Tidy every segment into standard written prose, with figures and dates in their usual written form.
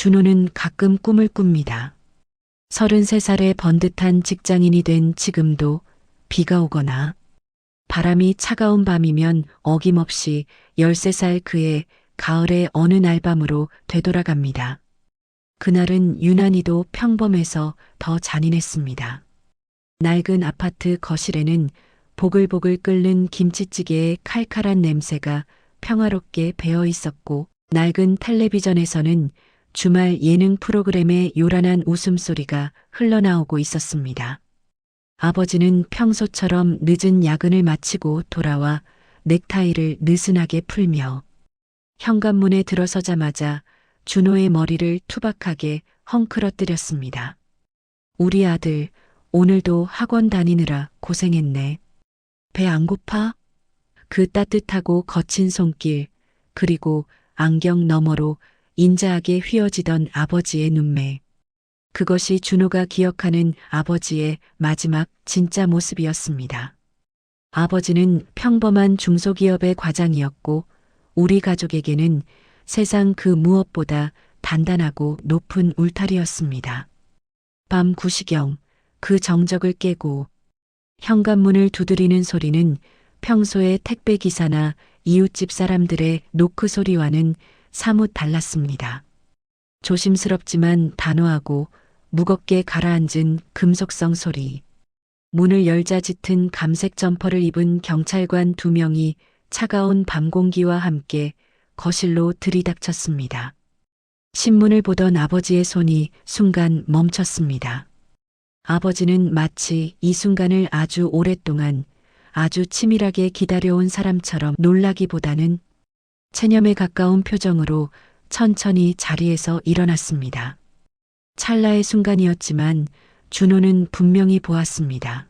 준호는 가끔 꿈을 꿉니다. 33살의 번듯한 직장인이 된 지금도 비가 오거나 바람이 차가운 밤이면 어김없이 13살 그의 가을의 어느 날 밤으로 되돌아갑니다. 그날은 유난히도 평범해서 더 잔인했습니다. 낡은 아파트 거실에는 보글보글 끓는 김치찌개의 칼칼한 냄새가 평화롭게 배어 있었고, 낡은 텔레비전에서는 주말 예능 프로그램의 요란한 웃음소리가 흘러나오고 있었습니다. 아버지는 평소처럼 늦은 야근을 마치고 돌아와 넥타이를 느슨하게 풀며 현관문에 들어서자마자 준호의 머리를 투박하게 헝클어뜨렸습니다. 우리 아들, 오늘도 학원 다니느라 고생했네. 배 안 고파? 그 따뜻하고 거친 손길, 그리고 안경 너머로 인자하게 휘어지던 아버지의 눈매. 그것이 준호가 기억하는 아버지의 마지막 진짜 모습이었습니다. 아버지는 평범한 중소기업의 과장이었고, 우리 가족에게는 세상 그 무엇보다 단단하고 높은 울타리였습니다. 밤 9시경 그 정적을 깨고 현관문을 두드리는 소리는 평소의 택배기사나 이웃집 사람들의 노크 소리와는 사뭇 달랐습니다. 조심스럽지만 단호하고 무겁게 가라앉은 금속성 소리. 문을 열자 짙은 감색 점퍼를 입은 경찰관 2명이 차가운 밤 공기와 함께 거실로 들이닥쳤습니다. 신문을 보던 아버지의 손이 순간 멈췄습니다. 아버지는 마치 이 순간을 아주 오랫동안 아주 치밀하게 기다려온 사람처럼 놀라기보다는 체념에 가까운 표정으로 천천히 자리에서 일어났습니다. 찰나의 순간이었지만 준호는 분명히 보았습니다.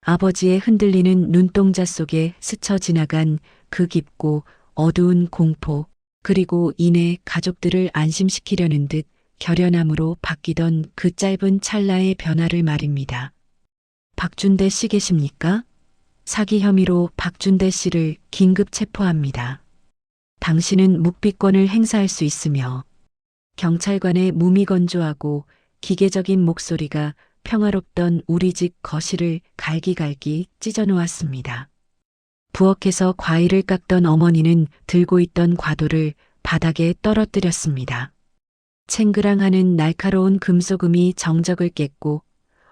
아버지의 흔들리는 눈동자 속에 스쳐 지나간 그 깊고 어두운 공포, 그리고 이내 가족들을 안심시키려는 듯 결연함으로 바뀌던 그 짧은 찰나의 변화를 말입니다. 박준대 씨 계십니까? 사기 혐의로 박준대 씨를 긴급 체포합니다. 당신은 묵비권을 행사할 수 있으며. 경찰관의 무미건조하고 기계적인 목소리가 평화롭던 우리 집 거실을 갈기갈기 찢어놓았습니다. 부엌에서 과일을 깎던 어머니는 들고 있던 과도를 바닥에 떨어뜨렸습니다. 챙그랑하는 날카로운 금소금이 정적을 깼고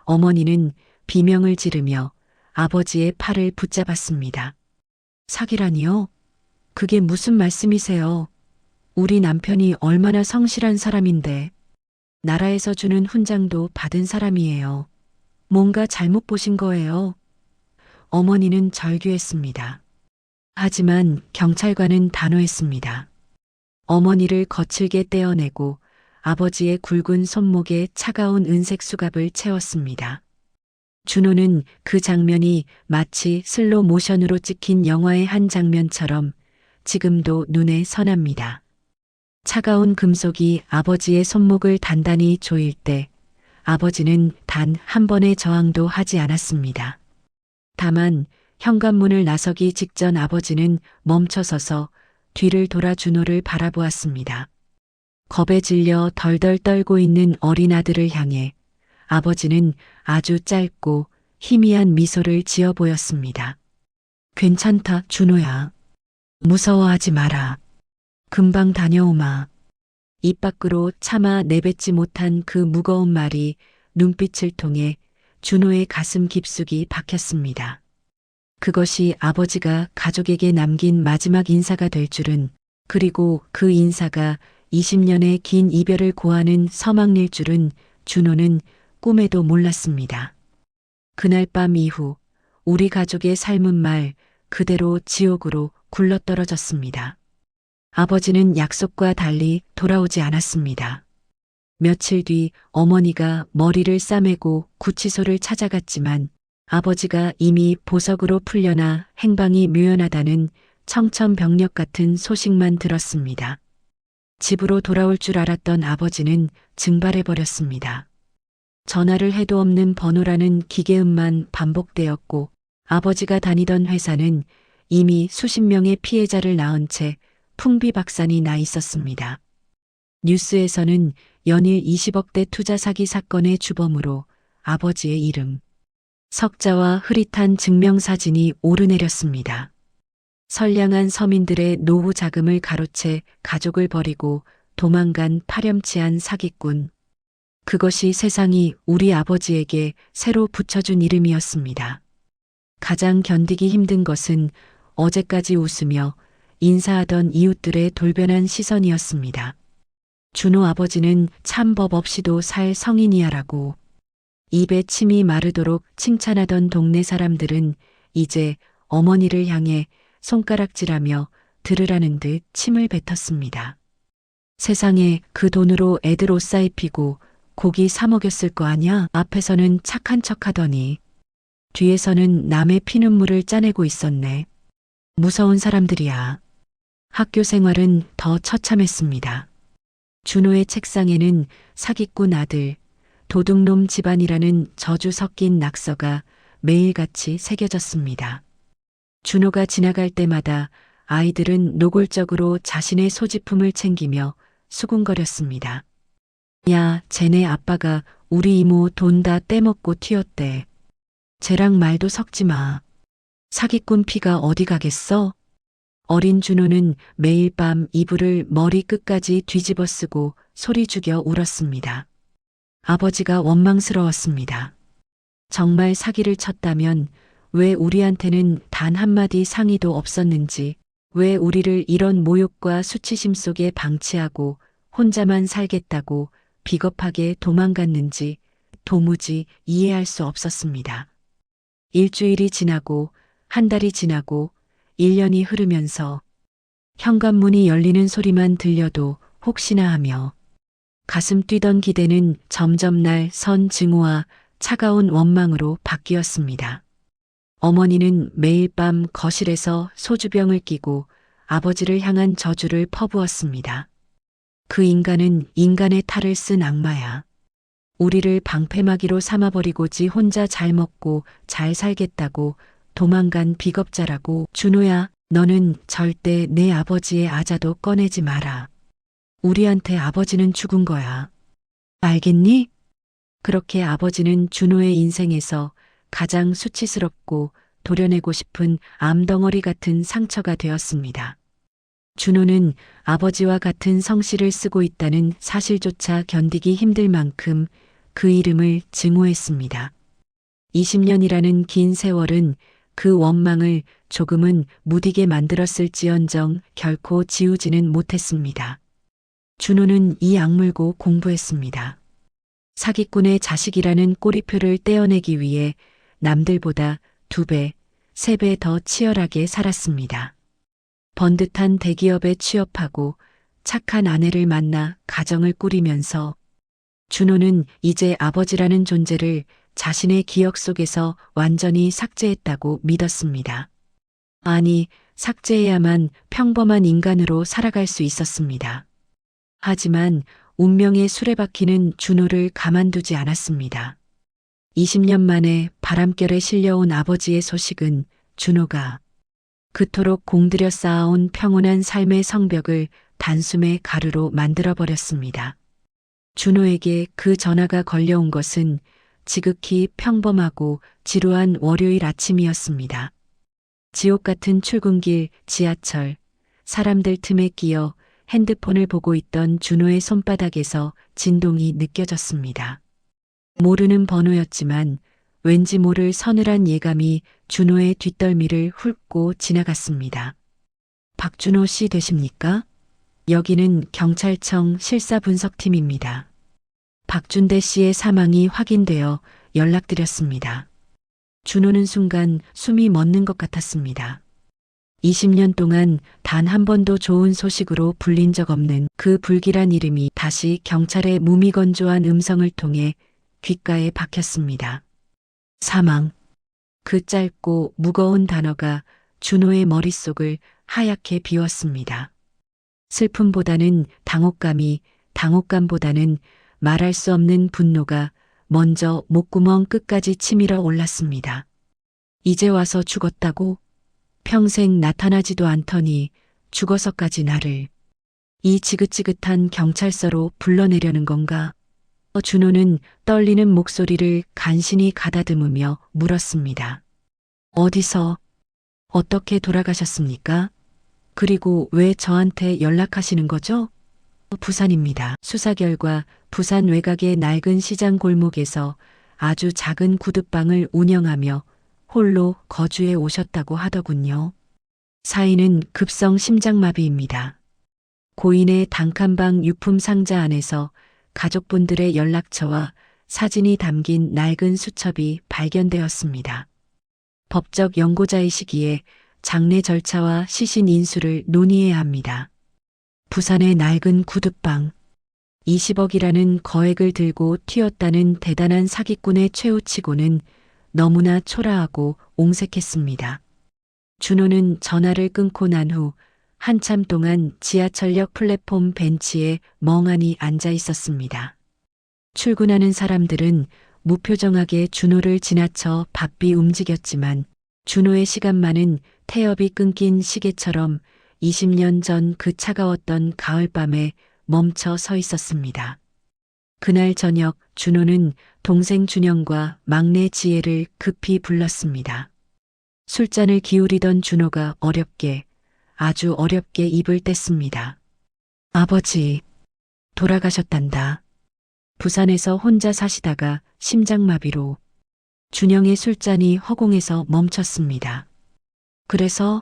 어머니는 비명을 지르며 아버지의 팔을 붙잡았습니다. 사기라니요? 그게 무슨 말씀이세요? 우리 남편이 얼마나 성실한 사람인데 나라에서 주는 훈장도 받은 사람이에요. 뭔가 잘못 보신 거예요. 어머니는 절규했습니다. 하지만 경찰관은 단호했습니다. 어머니를 거칠게 떼어내고 아버지의 굵은 손목에 차가운 은색 수갑을 채웠습니다. 준호는 그 장면이 마치 슬로 모션으로 찍힌 영화의 한 장면처럼 지금도 눈에 선합니다. 차가운 금속이 아버지의 손목을 단단히 조일 때 아버지는 단 한 번의 저항도 하지 않았습니다. 다만 현관문을 나서기 직전 아버지는 멈춰서서 뒤를 돌아 준호를 바라보았습니다. 겁에 질려 덜덜 떨고 있는 어린 아들을 향해 아버지는 아주 짧고 희미한 미소를 지어 보였습니다. 괜찮다, 준호야. 무서워하지 마라. 금방 다녀오마. 입 밖으로 차마 내뱉지 못한 그 무거운 말이 눈빛을 통해 준호의 가슴 깊숙이 박혔습니다. 그것이 아버지가 가족에게 남긴 마지막 인사가 될 줄은, 그리고 그 인사가 20년의 긴 이별을 고하는 서막일 줄은 준호는 꿈에도 몰랐습니다. 그날 밤 이후 우리 가족의 삶은 말 그대로 지옥으로 굴러떨어졌습니다. 아버지는 약속과 달리 돌아오지 않았습니다. 며칠 뒤 어머니가 머리를 싸매고 구치소를 찾아갔지만 아버지가 이미 보석으로 풀려나 행방이 묘연하다는 청천벽력 같은 소식만 들었습니다. 집으로 돌아올 줄 알았던 아버지는 증발해버렸습니다. 전화를 해도 없는 번호라는 기계음만 반복되었고 아버지가 다니던 회사는 이미 수십 명의 피해자를 낳은 채 풍비박산이 나 있었습니다. 뉴스에서는 연일 20억대 투자 사기 사건의 주범으로 아버지의 이름, 석자와 흐릿한 증명사진이 오르내렸습니다. 선량한 서민들의 노후 자금을 가로채 가족을 버리고 도망간 파렴치한 사기꾼. 그것이 세상이 우리 아버지에게 새로 붙여준 이름이었습니다. 가장 견디기 힘든 것은 어제까지 웃으며 인사하던 이웃들의 돌변한 시선이었습니다. 준호 아버지는 참 법 없이도 살 성인이야라고 입에 침이 마르도록 칭찬하던 동네 사람들은 이제 어머니를 향해 손가락질하며 들으라는 듯 침을 뱉었습니다. 세상에 그 돈으로 애들 옷 사입히고 고기 사 먹였을 거 아냐? 앞에서는 착한 척 하더니 뒤에서는 남의 피눈물을 짜내고 있었네. 무서운 사람들이야. 학교 생활은 더 처참했습니다. 준호의 책상에는 사기꾼 아들, 도둑놈 집안이라는 저주 섞인 낙서가 매일같이 새겨졌습니다. 준호가 지나갈 때마다 아이들은 노골적으로 자신의 소지품을 챙기며 수군거렸습니다. 야, 쟤네 아빠가 우리 이모 돈 다 떼먹고 튀었대. 쟤랑 말도 섞지 마. 사기꾼 피가 어디 가겠어? 어린 준호는 매일 밤 이불을 머리 끝까지 뒤집어 쓰고 소리 죽여 울었습니다. 아버지가 원망스러웠습니다. 정말 사기를 쳤다면 왜 우리한테는 단 한마디 상의도 없었는지, 왜 우리를 이런 모욕과 수치심 속에 방치하고 혼자만 살겠다고 비겁하게 도망갔는지 도무지 이해할 수 없었습니다. 일주일이 지나고 한 달이 지나고 1년이 흐르면서 현관문이 열리는 소리만 들려도 혹시나 하며 가슴 뛰던 기대는 점점 날 선 증오와 차가운 원망으로 바뀌었습니다. 어머니는 매일 밤 거실에서 소주병을 끼고 아버지를 향한 저주를 퍼부었습니다. 그 인간은 인간의 탈을 쓴 악마야. 우리를 방패막이로 삼아버리고지 혼자 잘 먹고 잘 살겠다고 도망간 비겁자라고. 준호야, 너는 절대 내 아버지의 아자도 꺼내지 마라. 우리한테 아버지는 죽은 거야. 알겠니? 그렇게 아버지는 준호의 인생에서 가장 수치스럽고 도려내고 싶은 암덩어리 같은 상처가 되었습니다. 준호는 아버지와 같은 성씨를 쓰고 있다는 사실조차 견디기 힘들 만큼 그 이름을 증오했습니다. 20년이라는 긴 세월은 그 원망을 조금은 무디게 만들었을지언정 결코 지우지는 못했습니다. 준호는 이 악물고 공부했습니다. 사기꾼의 자식이라는 꼬리표를 떼어내기 위해 남들보다 2배, 3배 더 치열하게 살았습니다. 번듯한 대기업에 취업하고 착한 아내를 만나 가정을 꾸리면서 준호는 이제 아버지라는 존재를 자신의 기억 속에서 완전히 삭제했다고 믿었습니다. 아니, 삭제해야만 평범한 인간으로 살아갈 수 있었습니다. 하지만 운명의 수레바퀴는 준호를 가만두지 않았습니다. 20년 만에 바람결에 실려온 아버지의 소식은 준호가 그토록 공들여 쌓아온 평온한 삶의 성벽을 단숨에 가루로 만들어버렸습니다. 준호에게 그 전화가 걸려온 것은 지극히 평범하고 지루한 월요일 아침이었습니다. 지옥 같은 출근길, 지하철, 사람들 틈에 끼어 핸드폰을 보고 있던 준호의 손바닥에서 진동이 느껴졌습니다. 모르는 번호였지만 왠지 모를 서늘한 예감이 준호의 뒷덜미를 훑고 지나갔습니다. 박준호 씨 되십니까? 여기는 경찰청 실사분석팀입니다. 박준대 씨의 사망이 확인되어 연락드렸습니다. 준호는 순간 숨이 멎는 것 같았습니다. 20년 동안 단 한 번도 좋은 소식으로 불린 적 없는 그 불길한 이름이 다시 경찰의 무미건조한 음성을 통해 귓가에 박혔습니다. 사망. 그 짧고 무거운 단어가 준호의 머릿속을 하얗게 비웠습니다. 슬픔보다는 당혹감보다는 말할 수 없는 분노가 먼저 목구멍 끝까지 치밀어 올랐습니다. 이제 와서 죽었다고? 평생 나타나지도 않더니 죽어서까지 나를. 이 지긋지긋한 경찰서로 불러내려는 건가? 준호는 떨리는 목소리를 간신히 가다듬으며 물었습니다. 어디서, 어떻게 돌아가셨습니까? 그리고 왜 저한테 연락하시는 거죠? 부산입니다. 수사 결과 부산 외곽의 낡은 시장 골목에서 아주 작은 구둣방을 운영하며 홀로 거주해 오셨다고 하더군요. 사인은 급성 심장마비입니다. 고인의 단칸방 유품 상자 안에서 가족분들의 연락처와 사진이 담긴 낡은 수첩이 발견되었습니다. 법적 연고자이시기에 장례 절차와 시신 인수를 논의해야 합니다. 부산의 낡은 구둣방, 20억이라는 거액을 들고 튀었다는 대단한 사기꾼의 최후치고는 너무나 초라하고 옹색했습니다. 준호는 전화를 끊고 난 후 한참 동안 지하철역 플랫폼 벤치에 멍하니 앉아 있었습니다. 출근하는 사람들은 무표정하게 준호를 지나쳐 바삐 움직였지만 준호의 시간만은 태엽이 끊긴 시계처럼 20년 전 그 차가웠던 가을밤에 멈춰 서 있었습니다. 그날 저녁 준호는 동생 준영과 막내 지혜를 급히 불렀습니다. 술잔을 기울이던 준호가 어렵게, 아주 어렵게 입을 뗐습니다. 아버지, 돌아가셨단다. 부산에서 혼자 사시다가 심장마비로. 준영의 술잔이 허공에서 멈췄습니다. 그래서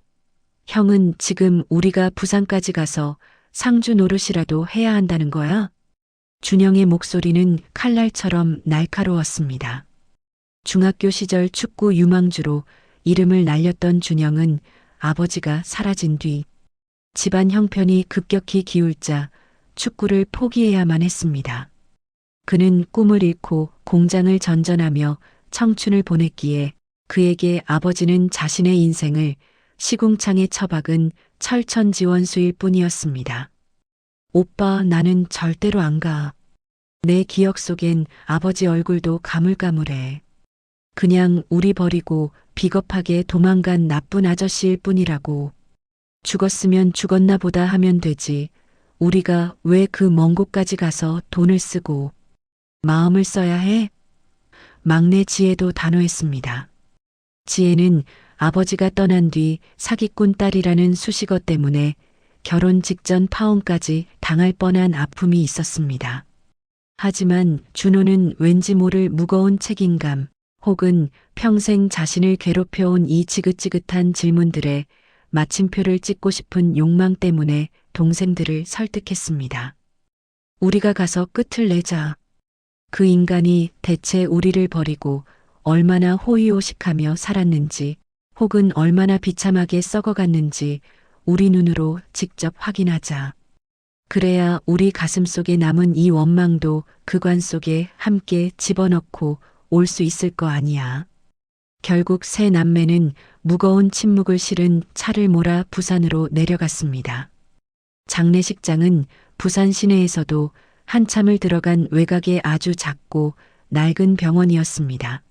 형은 지금 우리가 부산까지 가서 상주 노릇이라도 해야 한다는 거야? 준영의 목소리는 칼날처럼 날카로웠습니다. 중학교 시절 축구 유망주로 이름을 날렸던 준영은 아버지가 사라진 뒤 집안 형편이 급격히 기울자 축구를 포기해야만 했습니다. 그는 꿈을 잃고 공장을 전전하며 청춘을 보냈기에 그에게 아버지는 자신의 인생을 시궁창에 처박은 철천지원수일 뿐이었습니다. 오빠, 나는 절대로 안 가. 내 기억 속엔 아버지 얼굴도 가물가물해. 그냥 우리 버리고 비겁하게 도망간 나쁜 아저씨일 뿐이라고. 죽었으면 죽었나 보다 하면 되지. 우리가 왜 그 먼 곳까지 가서 돈을 쓰고 마음을 써야 해? 막내 지혜도 단호했습니다. 지혜는 아버지가 떠난 뒤 사기꾼 딸이라는 수식어 때문에 결혼 직전 파혼까지 당할 뻔한 아픔이 있었습니다. 하지만 준호는 왠지 모를 무거운 책임감 혹은 평생 자신을 괴롭혀온 이 지긋지긋한 질문들에 마침표를 찍고 싶은 욕망 때문에 동생들을 설득했습니다. 우리가 가서 끝을 내자. 그 인간이 대체 우리를 버리고 얼마나 호의호식하며 살았는지 혹은 얼마나 비참하게 썩어갔는지 우리 눈으로 직접 확인하자. 그래야 우리 가슴 속에 남은 이 원망도 그관 속에 함께 집어넣고 올 수 있을 거 아니야. 결국 세 남매는 무거운 침묵을 실은 차를 몰아 부산으로 내려갔습니다. 장례식장은 부산 시내에서도 한참을 들어간 외곽의 아주 작고 낡은 병원이었습니다.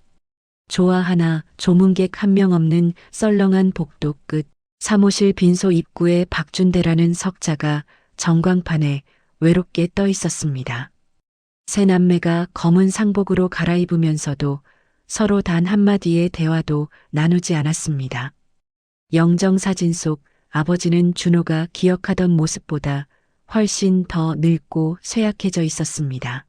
조화 하나, 조문객 한 명 없는 썰렁한 복도 끝, 사무실 빈소 입구에 박준대라는 석자가 전광판에 외롭게 떠 있었습니다. 세 남매가 검은 상복으로 갈아입으면서도 서로 단 한마디의 대화도 나누지 않았습니다. 영정사진 속 아버지는 준호가 기억하던 모습보다 훨씬 더 늙고 쇠약해져 있었습니다.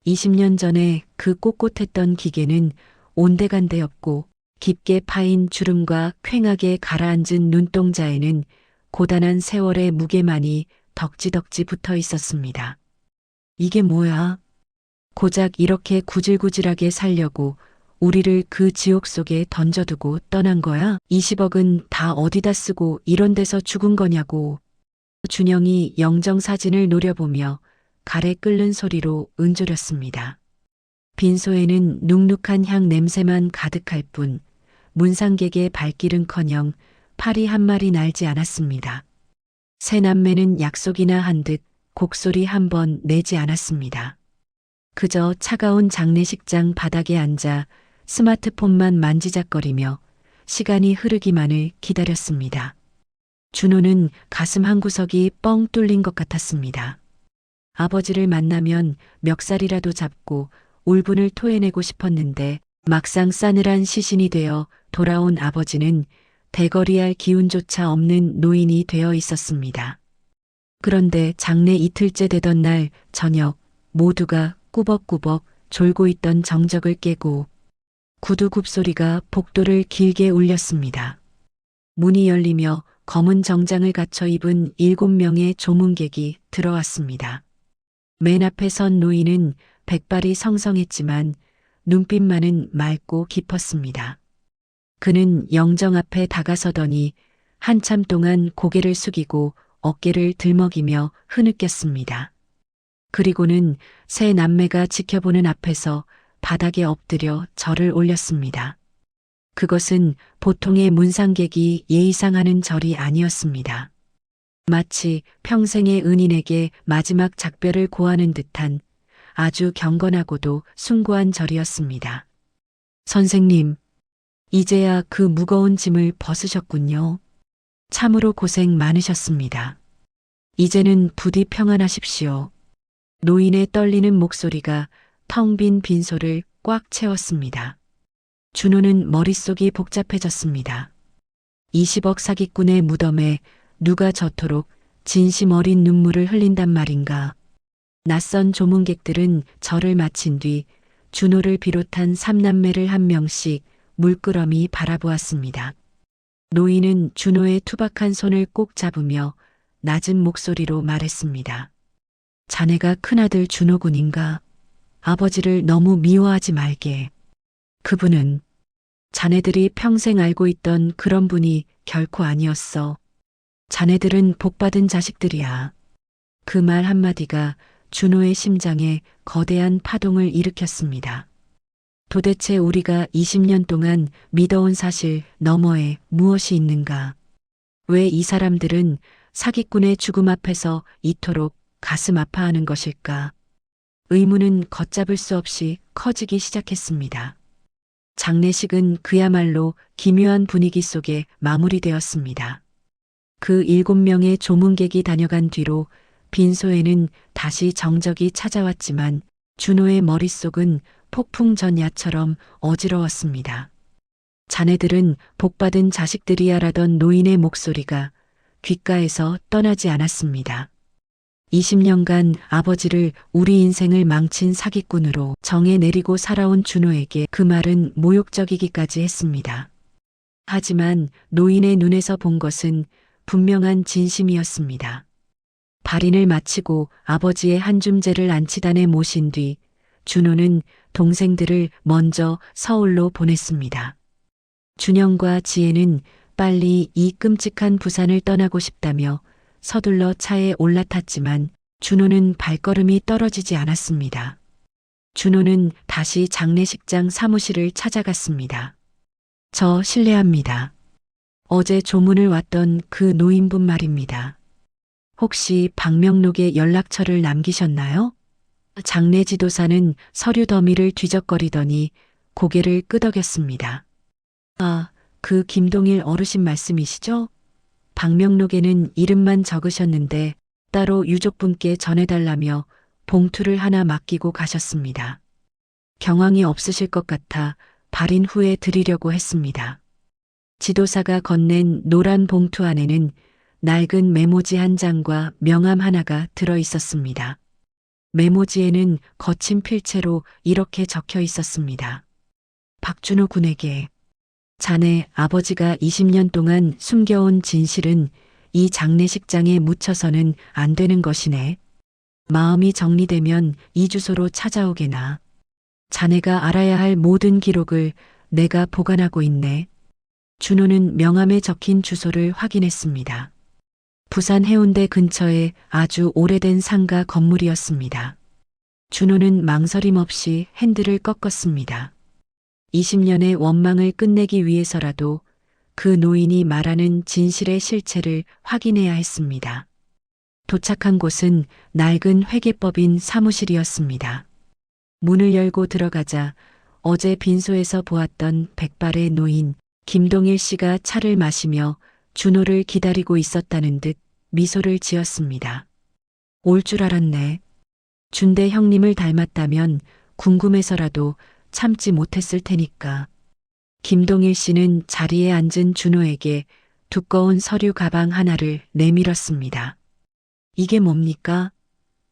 20년 전에 그 꼿꼿했던 기계는 온데간데 없고 깊게 파인 주름과 퀭하게 가라앉은 눈동자에는 고단한 세월의 무게만이 덕지덕지 붙어 있었습니다. 이게 뭐야? 고작 이렇게 구질구질하게 살려고 우리를 그 지옥 속에 던져두고 떠난 거야? 20억은 다 어디다 쓰고 이런 데서 죽은 거냐고. 준영이 영정사진을 노려보며 가래 끓는 소리로 은조렸습니다. 빈소에는 눅눅한 향 냄새만 가득할 뿐 문상객의 발길은커녕 파리 한 마리 날지 않았습니다. 세 남매는 약속이나 한 듯 곡소리 한 번 내지 않았습니다. 그저 차가운 장례식장 바닥에 앉아 스마트폰만 만지작거리며 시간이 흐르기만을 기다렸습니다. 준호는 가슴 한구석이 뻥 뚫린 것 같았습니다. 아버지를 만나면 멱살이라도 잡고 울분을 토해내고 싶었는데 막상 싸늘한 시신이 되어 돌아온 아버지는 대거리할 기운조차 없는 노인이 되어 있었습니다. 그런데 장례 이틀째 되던 날 저녁 모두가 꾸벅꾸벅 졸고 있던 정적을 깨고 구두 굽소리가 복도를 길게 울렸습니다. 문이 열리며 검은 정장을 갖춰 입은 7명의 조문객이 들어왔습니다. 맨 앞에 선 노인은 백발이 성성했지만 눈빛만은 맑고 깊었습니다. 그는 영정 앞에 다가서더니 한참 동안 고개를 숙이고 어깨를 들먹이며 흐느꼈습니다. 그리고는 세 남매가 지켜보는 앞에서 바닥에 엎드려 절을 올렸습니다. 그것은 보통의 문상객이 예의상 하는 절이 아니었습니다. 마치 평생의 은인에게 마지막 작별을 고하는 듯한 아주 경건하고도 숭고한 절이었습니다. 선생님, 이제야 그 무거운 짐을 벗으셨군요. 참으로 고생 많으셨습니다. 이제는 부디 평안하십시오. 노인의 떨리는 목소리가 텅 빈 빈소를 꽉 채웠습니다. 준호는 머릿속이 복잡해졌습니다. 20억 사기꾼의 무덤에 누가 저토록 진심 어린 눈물을 흘린단 말인가. 낯선 조문객들은 절을 마친 뒤 준호를 비롯한 3남매를 한 명씩 물끄러미 바라보았습니다. 노인은 준호의 투박한 손을 꼭 잡으며 낮은 목소리로 말했습니다. 자네가 큰아들 준호군인가? 아버지를 너무 미워하지 말게. 그분은 자네들이 평생 알고 있던 그런 분이 결코 아니었어. 자네들은 복받은 자식들이야. 그 말 한마디가 준호의 심장에 거대한 파동을 일으켰습니다. 도대체 우리가 20년 동안 믿어온 사실 너머에 무엇이 있는가? 왜 이 사람들은 사기꾼의 죽음 앞에서 이토록 가슴 아파하는 것일까? 의문은 걷잡을 수 없이 커지기 시작했습니다. 장례식은 그야말로 기묘한 분위기 속에 마무리되었습니다. 그 7명의 조문객이 다녀간 뒤로 빈소에는 다시 정적이 찾아왔지만 준호의 머릿속은 폭풍 전야처럼 어지러웠습니다. 자네들은 복받은 자식들이야라던 노인의 목소리가 귓가에서 떠나지 않았습니다. 20년간 아버지를 우리 인생을 망친 사기꾼으로 정에 내리고 살아온 준호에게 그 말은 모욕적이기까지 했습니다. 하지만 노인의 눈에서 본 것은 분명한 진심이었습니다. 발인을 마치고 아버지의 한줌제를 안치단에 모신 뒤 준호는 동생들을 먼저 서울로 보냈습니다. 준영과 지혜는 빨리 이 끔찍한 부산을 떠나고 싶다며 서둘러 차에 올라탔지만 준호는 발걸음이 떨어지지 않았습니다. 준호는 다시 장례식장 사무실을 찾아갔습니다. 저 실례합니다. 어제 조문을 왔던 그 노인분 말입니다. 혹시 박명록에 연락처를 남기셨나요? 장례 지도사는 서류 더미를 뒤적거리더니 고개를 끄덕였습니다. 아, 그 김동일 어르신 말씀이시죠? 박명록에는 이름만 적으셨는데 따로 유족분께 전해달라며 봉투를 하나 맡기고 가셨습니다. 경황이 없으실 것 같아 발인 후에 드리려고 했습니다. 지도사가 건넨 노란 봉투 안에는 낡은 메모지 한 장과 명함 하나가 들어 있었습니다. 메모지에는 거친 필체로 이렇게 적혀 있었습니다. 박준호 군에게 자네 아버지가 20년 동안 숨겨온 진실은 이 장례식장에 묻혀서는 안 되는 것이네. 마음이 정리되면 이 주소로 찾아오게나. 자네가 알아야 할 모든 기록을 내가 보관하고 있네. 준호는 명함에 적힌 주소를 확인했습니다. 부산 해운대 근처에 아주 오래된 상가 건물이었습니다. 준호는 망설임 없이 핸들을 꺾었습니다. 20년의 원망을 끝내기 위해서라도 그 노인이 말하는 진실의 실체를 확인해야 했습니다. 도착한 곳은 낡은 회계법인 사무실이었습니다. 문을 열고 들어가자 어제 빈소에서 보았던 백발의 노인 김동일 씨가 차를 마시며 준호를 기다리고 있었다는 듯 미소를 지었습니다. 올 줄 알았네. 준대 형님을 닮았다면 궁금해서라도 참지 못했을 테니까. 김동일 씨는 자리에 앉은 준호에게 두꺼운 서류 가방 하나를 내밀었습니다. 이게 뭡니까?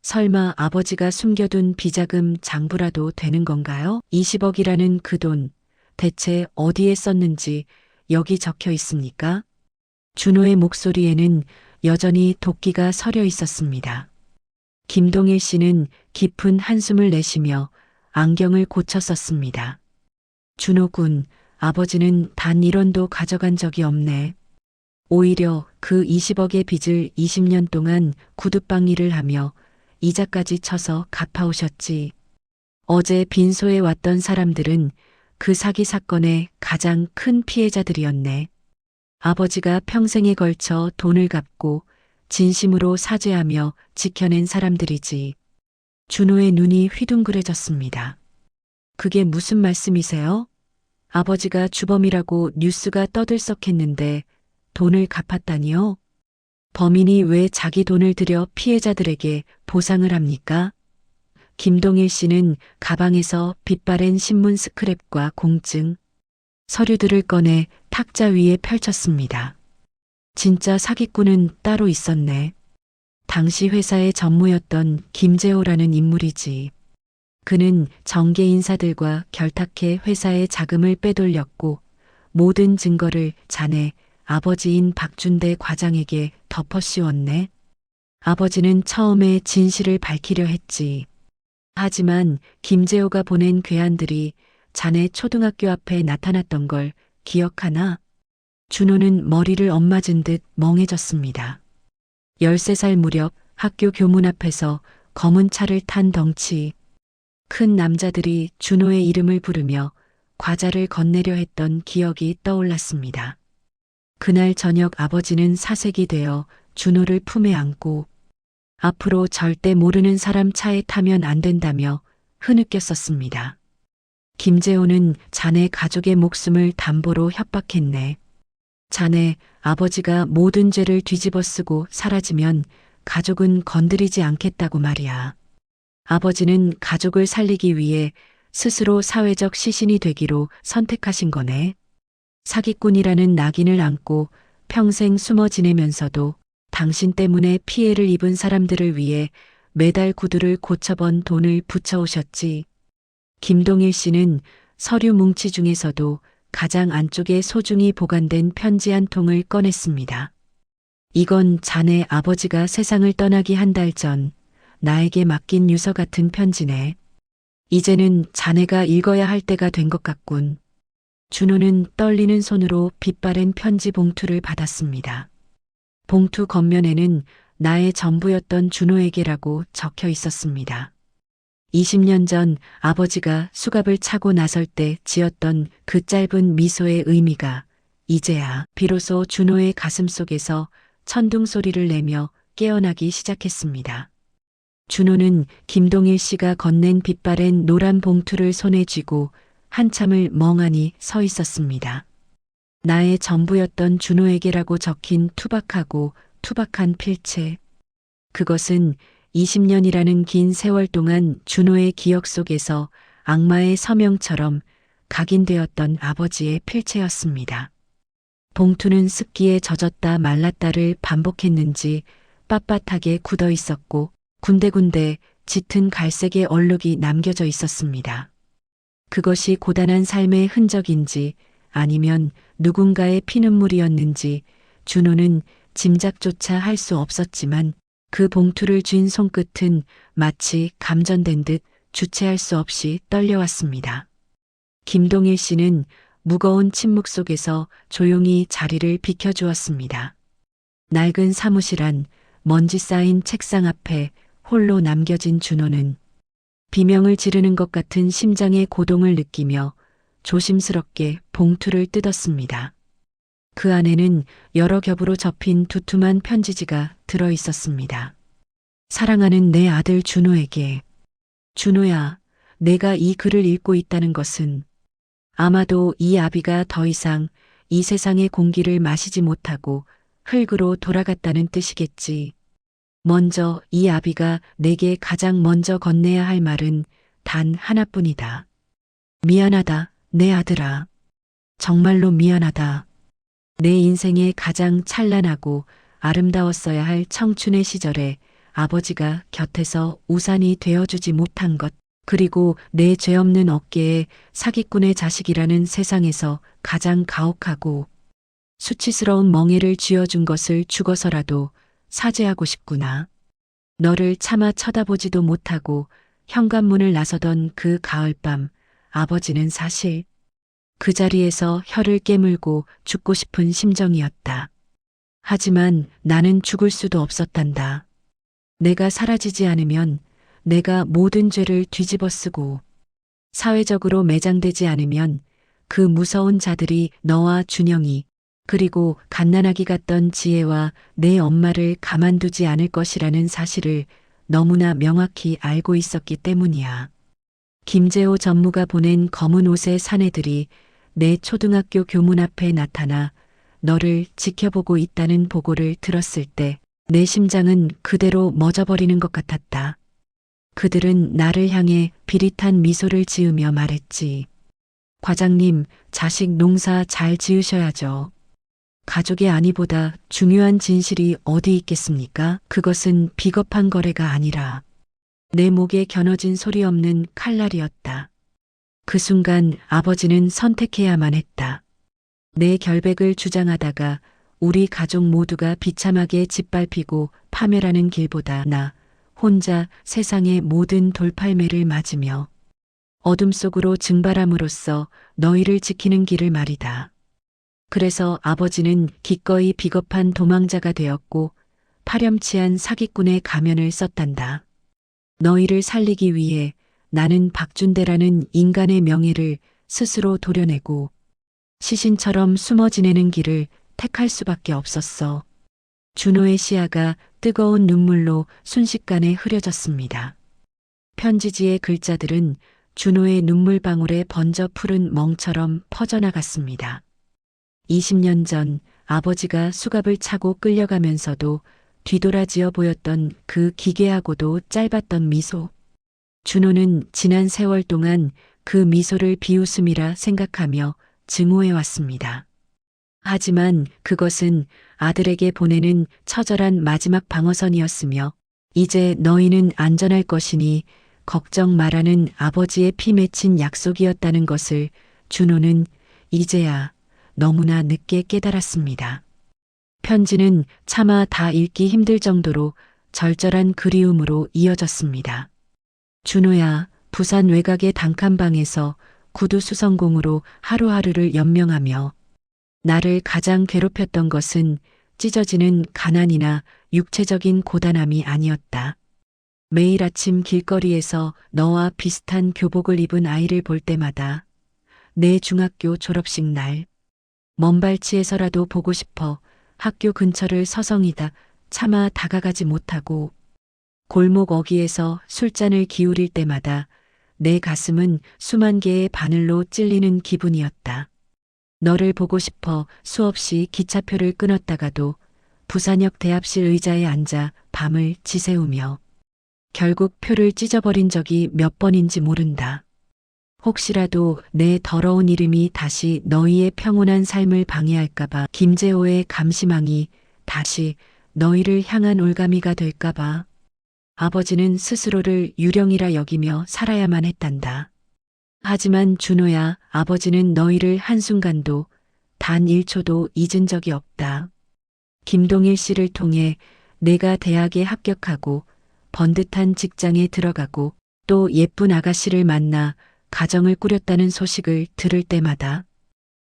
설마 아버지가 숨겨둔 비자금 장부라도 되는 건가요? 20억이라는 그 돈, 대체 어디에 썼는지 여기 적혀 있습니까? 준호의 목소리에는 여전히 도끼가 서려 있었습니다. 김동일 씨는 깊은 한숨을 내쉬며 안경을 고쳐 썼습니다. 준호 군, 아버지는 단 1원도 가져간 적이 없네. 오히려 그 20억의 빚을 20년 동안 구두방 일을 하며 이자까지 쳐서 갚아오셨지. 어제 빈소에 왔던 사람들은 그 사기 사건의 가장 큰 피해자들이었네. 아버지가 평생에 걸쳐 돈을 갚고 진심으로 사죄하며 지켜낸 사람들이지. 준호의 눈이 휘둥그레졌습니다. 그게 무슨 말씀이세요? 아버지가 주범이라고 뉴스가 떠들썩했는데 돈을 갚았다니요? 범인이 왜 자기 돈을 들여 피해자들에게 보상을 합니까? 김동일 씨는 가방에서 빛바랜 신문 스크랩과 공증, 서류들을 꺼내 탁자 위에 펼쳤습니다. 진짜 사기꾼은 따로 있었네. 당시 회사의 전무였던 김재호라는 인물이지. 그는 정계 인사들과 결탁해 회사의 자금을 빼돌렸고 모든 증거를 자네 아버지인 박준대 과장에게 덮어씌웠네. 아버지는 처음에 진실을 밝히려 했지. 하지만 김재호가 보낸 괴한들이 자네 초등학교 앞에 나타났던 걸 기억하나? 준호는 머리를 엇맞은 듯 멍해졌습니다. 13살 무렵 학교 교문 앞에서 검은 차를 탄 덩치 큰 남자들이 준호의 이름을 부르며 과자를 건네려 했던 기억이 떠올랐습니다. 그날 저녁 아버지는 사색이 되어 준호를 품에 안고 앞으로 절대 모르는 사람 차에 타면 안 된다며 흐느꼈었습니다. 김재호는 자네 가족의 목숨을 담보로 협박했네. 자네 아버지가 모든 죄를 뒤집어 쓰고 사라지면 가족은 건드리지 않겠다고 말이야. 아버지는 가족을 살리기 위해 스스로 사회적 시신이 되기로 선택하신 거네. 사기꾼이라는 낙인을 안고 평생 숨어 지내면서도 당신 때문에 피해를 입은 사람들을 위해 매달 구두를 고쳐번 돈을 붙여오셨지. 김동일 씨는 서류 뭉치 중에서도 가장 안쪽에 소중히 보관된 편지 한 통을 꺼냈습니다. 이건 자네 아버지가 세상을 떠나기 한 달 전 나에게 맡긴 유서 같은 편지네. 이제는 자네가 읽어야 할 때가 된 것 같군. 준호는 떨리는 손으로 빛바랜 편지 봉투를 받았습니다. 봉투 겉면에는 나의 전부였던 준호에게라고 적혀 있었습니다. 20년 전 아버지가 수갑을 차고 나설 때 지었던 그 짧은 미소의 의미가 이제야 비로소 준호의 가슴 속에서 천둥 소리를 내며 깨어나기 시작했습니다. 준호는 김동일 씨가 건넨 빛바랜 노란 봉투를 손에 쥐고 한참을 멍하니 서 있었습니다. 나의 전부였던 준호에게라고 적힌 투박하고 투박한 필체. 그것은 20년이라는 긴 세월 동안 준호의 기억 속에서 악마의 서명처럼 각인되었던 아버지의 필체였습니다. 봉투는 습기에 젖었다 말랐다를 반복했는지 빳빳하게 굳어 있었고 군데군데 짙은 갈색의 얼룩이 남겨져 있었습니다. 그것이 고단한 삶의 흔적인지 아니면 누군가의 피눈물이었는지 준호는 짐작조차 할 수 없었지만 그 봉투를 쥔 손끝은 마치 감전된 듯 주체할 수 없이 떨려왔습니다. 김동일 씨는 무거운 침묵 속에서 조용히 자리를 비켜주었습니다. 낡은 사무실 안 먼지 쌓인 책상 앞에 홀로 남겨진 준호는 비명을 지르는 것 같은 심장의 고동을 느끼며 조심스럽게 봉투를 뜯었습니다. 그 안에는 여러 겹으로 접힌 두툼한 편지지가 들어 있었습니다. 사랑하는 내 아들 준호에게. 준호야, 내가 이 글을 읽고 있다는 것은 아마도 이 아비가 더 이상 이 세상의 공기를 마시지 못하고 흙으로 돌아갔다는 뜻이겠지. 먼저 이 아비가 내게 가장 먼저 건네야 할 말은 단 하나뿐이다. 미안하다, 내 아들아. 정말로 미안하다. 내 인생의 가장 찬란하고 아름다웠어야 할 청춘의 시절에 아버지가 곁에서 우산이 되어주지 못한 것, 그리고 내 죄 없는 어깨에 사기꾼의 자식이라는 세상에서 가장 가혹하고 수치스러운 멍에를 쥐어준 것을 죽어서라도 사죄하고 싶구나. 너를 차마 쳐다보지도 못하고 현관문을 나서던 그 가을밤, 아버지는 사실 그 자리에서 혀를 깨물고 죽고 싶은 심정이었다. 하지만 나는 죽을 수도 없었단다. 내가 사라지지 않으면 내가 모든 죄를 뒤집어 쓰고 사회적으로 매장되지 않으면 그 무서운 자들이 너와 준영이 그리고 갓난아기 같던 지혜와 내 엄마를 가만두지 않을 것이라는 사실을 너무나 명확히 알고 있었기 때문이야. 김재호 전무가 보낸 검은 옷의 사내들이 내 초등학교 교문 앞에 나타나 너를 지켜보고 있다는 보고를 들었을 때 내 심장은 그대로 멎어버리는 것 같았다. 그들은 나를 향해 비릿한 미소를 지으며 말했지. 과장님, 자식 농사 잘 지으셔야죠. 가족의 안위보다 중요한 진실이 어디 있겠습니까? 그것은 비겁한 거래가 아니라 내 목에 겨눠진 소리 없는 칼날이었다. 그 순간 아버지는 선택해야만 했다. 내 결백을 주장하다가 우리 가족 모두가 비참하게 짓밟히고 파멸하는 길보다 나 혼자 세상의 모든 돌팔매를 맞으며 어둠 속으로 증발함으로써 너희를 지키는 길을 말이다. 그래서 아버지는 기꺼이 비겁한 도망자가 되었고 파렴치한 사기꾼의 가면을 썼단다. 너희를 살리기 위해 나는 박준대라는 인간의 명예를 스스로 도려내고 시신처럼 숨어 지내는 길을 택할 수밖에 없었어. 준호의 시야가 뜨거운 눈물로 순식간에 흐려졌습니다. 편지지의 글자들은 준호의 눈물방울에 번져 푸른 멍처럼 퍼져나갔습니다. 20년 전 아버지가 수갑을 차고 끌려가면서도 뒤돌아지어 보였던 그 기괴하고도 짧았던 미소. 준호는 지난 세월 동안 그 미소를 비웃음이라 생각하며 증오해왔습니다. 하지만 그것은 아들에게 보내는 처절한 마지막 방어선이었으며 이제 너희는 안전할 것이니 걱정 말라는 아버지의 피 맺힌 약속이었다는 것을 준호는 이제야 너무나 늦게 깨달았습니다. 편지는 차마 다 읽기 힘들 정도로 절절한 그리움으로 이어졌습니다. 준호야, 부산 외곽의 단칸방에서 구두 수성공으로 하루하루를 연명하며 나를 가장 괴롭혔던 것은 찢어지는 가난이나 육체적인 고단함이 아니었다. 매일 아침 길거리에서 너와 비슷한 교복을 입은 아이를 볼 때마다 내 중학교 졸업식 날 먼발치에서라도 보고 싶어 학교 근처를 서성이다 차마 다가가지 못하고 골목 어귀에서 술잔을 기울일 때마다 내 가슴은 수만 개의 바늘로 찔리는 기분이었다. 너를 보고 싶어 수없이 기차표를 끊었다가도 부산역 대합실 의자에 앉아 밤을 지새우며 결국 표를 찢어버린 적이 몇 번인지 모른다. 혹시라도 내 더러운 이름이 다시 너희의 평온한 삶을 방해할까봐 김재호의 감시망이 다시 너희를 향한 올가미가 될까봐 아버지는 스스로를 유령이라 여기며 살아야만 했단다. 하지만 준호야, 아버지는 너희를 한순간도 단 1초도 잊은 적이 없다. 김동일 씨를 통해 내가 대학에 합격하고 번듯한 직장에 들어가고 또 예쁜 아가씨를 만나 가정을 꾸렸다는 소식을 들을 때마다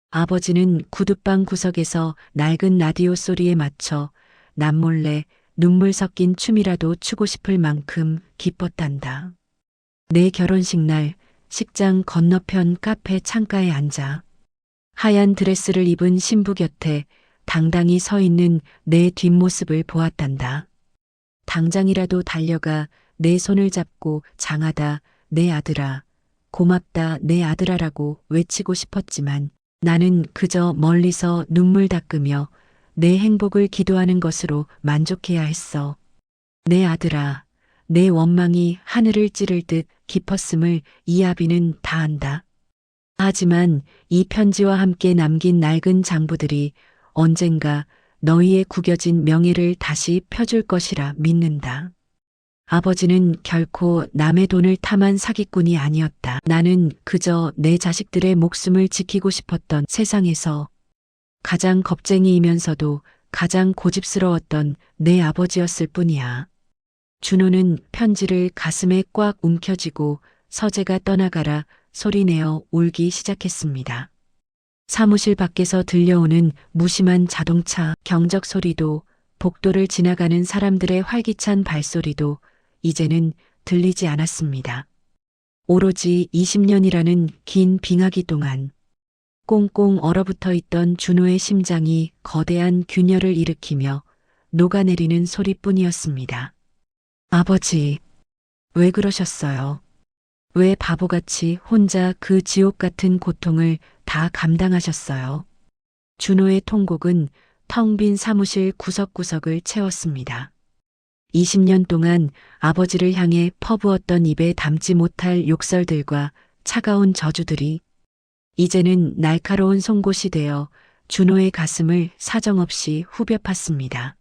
아버지는 구두방 구석에서 낡은 라디오 소리에 맞춰 남몰래 눈물 섞인 춤이라도 추고 싶을 만큼 기뻤단다. 내 결혼식 날 식장 건너편 카페 창가에 앉아 하얀 드레스를 입은 신부 곁에 당당히 서 있는 내 뒷모습을 보았단다. 당장이라도 달려가 내 손을 잡고 장하다 내 아들아, 고맙다 내 아들아라고 외치고 싶었지만 나는 그저 멀리서 눈물 닦으며 내 행복을 기도하는 것으로 만족해야 했어. 내 아들아, 내 원망이 하늘을 찌를 듯 깊었음을 이 아비는 다 안다. 하지만 이 편지와 함께 남긴 낡은 장부들이 언젠가 너희의 구겨진 명예를 다시 펴줄 것이라 믿는다. 아버지는 결코 남의 돈을 탐한 사기꾼이 아니었다. 나는 그저 내 자식들의 목숨을 지키고 싶었던 세상에서 가장 겁쟁이이면서도 가장 고집스러웠던 내 아버지였을 뿐이야. 준호는 편지를 가슴에 꽉 움켜쥐고 서재가 떠나가라 소리내어 울기 시작했습니다. 사무실 밖에서 들려오는 무심한 자동차 경적 소리도 복도를 지나가는 사람들의 활기찬 발소리도 이제는 들리지 않았습니다. 오로지 20년이라는 긴 빙하기 동안 꽁꽁 얼어붙어 있던 준호의 심장이 거대한 균열을 일으키며 녹아내리는 소리뿐이었습니다. 아버지, 왜 그러셨어요? 왜 바보같이 혼자 그 지옥 같은 고통을 다 감당하셨어요? 준호의 통곡은 텅 빈 사무실 구석구석을 채웠습니다. 20년 동안 아버지를 향해 퍼부었던 입에 담지 못할 욕설들과 차가운 저주들이 이제는 날카로운 송곳이 되어 준호의 가슴을 사정없이 후벼 팠습니다.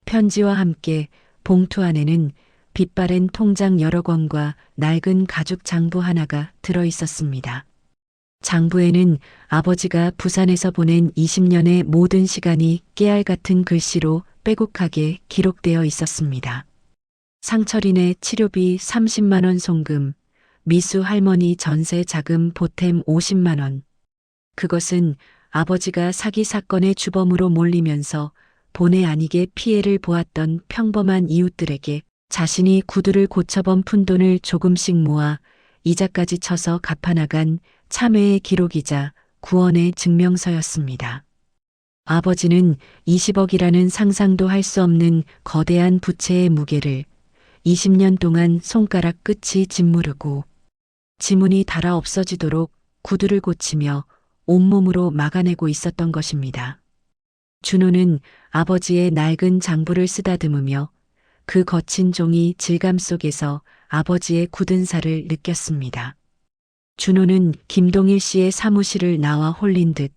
편지와 함께 봉투 안에는 빛바랜 통장 여러 권과 낡은 가죽 장부 하나가 들어 있었습니다. 장부에는 아버지가 부산에서 보낸 20년의 모든 시간이 깨알 같은 글씨로 빼곡하게 기록되어 있었습니다. 상철인의 치료비 30만 원 송금, 미수 할머니 전세 자금 보탬 50만 원. 그것은 아버지가 사기 사건의 주범으로 몰리면서 본의 아니게 피해를 보았던 평범한 이웃들에게 자신이 구두를 고쳐본 푼돈을 조금씩 모아 이자까지 쳐서 갚아나간 참회의 기록이자 구원의 증명서였습니다. 아버지는 20억이라는 상상도 할 수 없는 거대한 부채의 무게를 20년 동안 손가락 끝이 짓무르고 지문이 닳아 없어지도록 구두를 고치며 온몸으로 막아내고 있었던 것입니다. 준호는 아버지의 낡은 장부를 쓰다듬으며 그 거친 종이 질감 속에서 아버지의 굳은 살을 느꼈습니다. 준호는 김동일 씨의 사무실을 나와 홀린 듯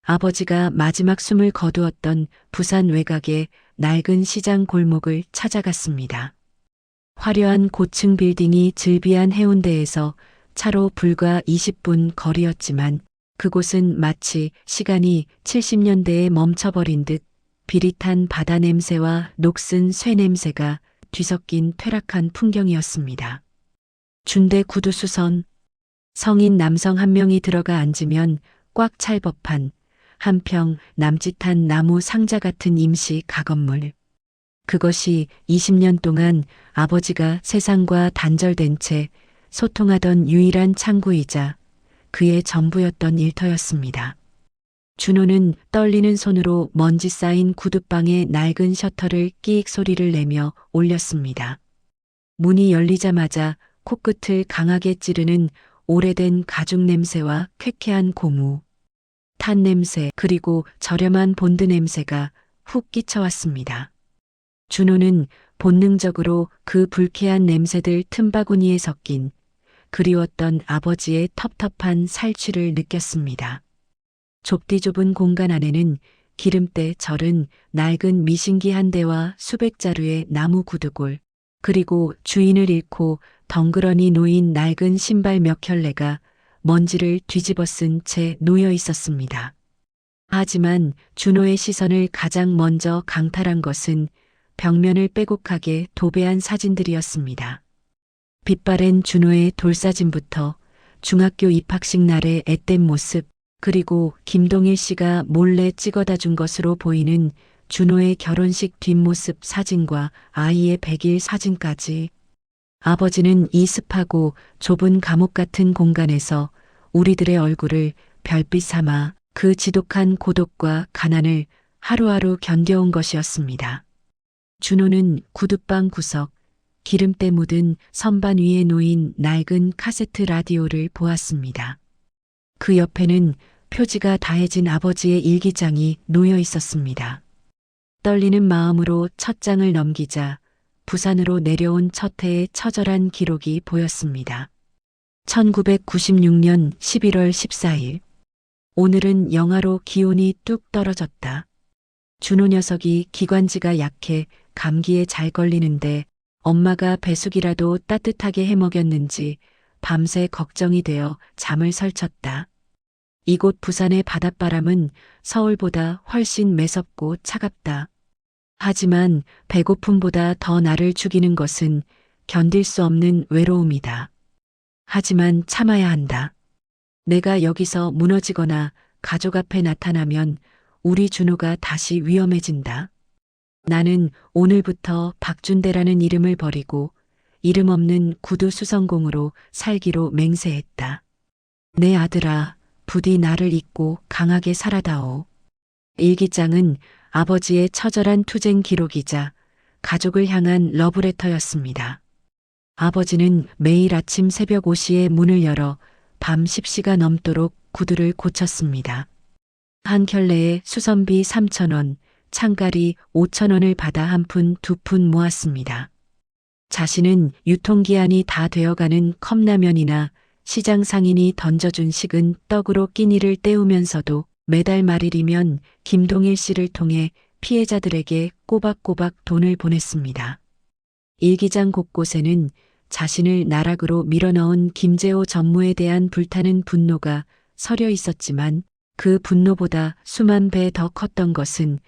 아버지가 마지막 숨을 거두었던 부산 외곽의 낡은 시장 골목을 찾아갔습니다. 화려한 고층 빌딩이 즐비한 해운대에서 차로 불과 20분 거리였지만 그곳은 마치 시간이 70년대에 멈춰버린 듯 비릿한 바다 냄새와 녹슨 쇠 냄새가 뒤섞인 퇴락한 풍경이었습니다. 준대 구두 수선, 성인 남성 한 명이 들어가 앉으면 꽉 찰 법한 한평 남짓한 나무 상자 같은 임시 가건물. 그것이 20년 동안 아버지가 세상과 단절된 채 소통하던 유일한 창구이자 그의 전부였던 일터였습니다. 준호는 떨리는 손으로 먼지 쌓인 구두방의 낡은 셔터를 끼익 소리를 내며 올렸습니다. 문이 열리자마자 코끝을 강하게 찌르는 오래된 가죽 냄새와 쾌쾌한 고무, 탄 냄새 그리고 저렴한 본드 냄새가 훅 끼쳐왔습니다. 준호는 본능적으로 그 불쾌한 냄새들 틈바구니에 섞인 그리웠던 아버지의 텁텁한 살취를 느꼈습니다. 좁디 좁은 공간 안에는 기름때 절은 낡은 미신기 한 대와 수백 자루의 나무 구두골, 그리고 주인을 잃고 덩그러니 놓인 낡은 신발 몇 켤레가 먼지를 뒤집어 쓴 채 놓여 있었습니다. 하지만 준호의 시선을 가장 먼저 강탈한 것은 벽면을 빼곡하게 도배한 사진들이었습니다. 빛바랜 준호의 돌사진부터 중학교 입학식 날의 앳된 모습, 그리고 김동일 씨가 몰래 찍어다 준 것으로 보이는 준호의 결혼식 뒷모습 사진과 아이의 100일 사진까지. 아버지는 이 습하고 좁은 감옥 같은 공간에서 우리들의 얼굴을 별빛 삼아 그 지독한 고독과 가난을 하루하루 견뎌온 것이었습니다. 준호는 구두방 구석, 기름때 묻은 선반 위에 놓인 낡은 카세트 라디오를 보았습니다. 그 옆에는 표지가 다해진 아버지의 일기장이 놓여 있었습니다. 떨리는 마음으로 첫 장을 넘기자 부산으로 내려온 첫 해의 처절한 기록이 보였습니다. 1996년 11월 14일. 오늘은 영하로 기온이 뚝 떨어졌다. 준호 녀석이 기관지가 약해 감기에 잘 걸리는데 엄마가 배숙이라도 따뜻하게 해 먹였는지 밤새 걱정이 되어 잠을 설쳤다. 이곳 부산의 바닷바람은 서울보다 훨씬 매섭고 차갑다. 하지만 배고픔보다 더 나를 죽이는 것은 견딜 수 없는 외로움이다. 하지만 참아야 한다. 내가 여기서 무너지거나 가족 앞에 나타나면 우리 준호가 다시 위험해진다. 나는 오늘부터 박준대라는 이름을 버리고 이름 없는 구두 수성공으로 살기로 맹세했다. 내 아들아, 부디 나를 잊고 강하게 살아다오. 일기장은 아버지의 처절한 투쟁 기록이자 가족을 향한 러브레터였습니다. 아버지는 매일 아침 새벽 5시에 문을 열어 밤 10시가 넘도록 구두를 고쳤습니다. 한 켤레에 수선비 3,000원, 창가리 5,000원을 받아 한 푼, 두 푼 모았습니다. 자신은 유통기한이 다 되어가는 컵라면이나 시장 상인이 던져준 식은 떡으로 끼니를 때우면서도 매달 말일이면 김동일 씨를 통해 피해자들에게 꼬박꼬박 돈을 보냈습니다. 일기장 곳곳에는 자신을 나락으로 밀어넣은 김재호 전무에 대한 불타는 분노가 서려 있었지만 그 분노보다 수만 배 더 컸던 것은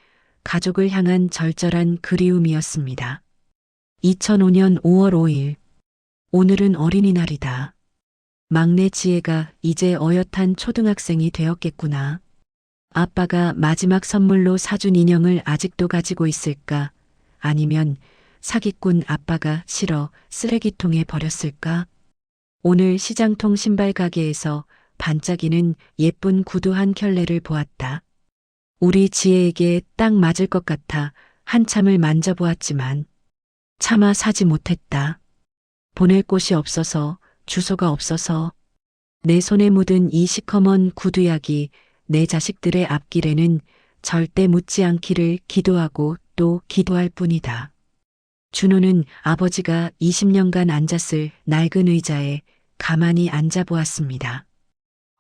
가족을 향한 절절한 그리움이었습니다. 2005년 5월 5일. 오늘은 어린이날이다. 막내 지혜가 이제 어엿한 초등학생이 되었겠구나. 아빠가 마지막 선물로 사준 인형을 아직도 가지고 있을까? 아니면 사기꾼 아빠가 실어 쓰레기통에 버렸을까? 오늘 시장통 신발 가게에서 반짝이는 예쁜 구두 한 켤레를 보았다. 우리 지혜에게 딱 맞을 것 같아 한참을 만져보았지만 차마 사지 못했다. 보낼 곳이 없어서, 주소가 없어서. 내 손에 묻은 이 시커먼 구두약이 내 자식들의 앞길에는 절대 묻지 않기를 기도하고 또 기도할 뿐이다. 준호는 아버지가 20년간 앉았을 낡은 의자에 가만히 앉아보았습니다.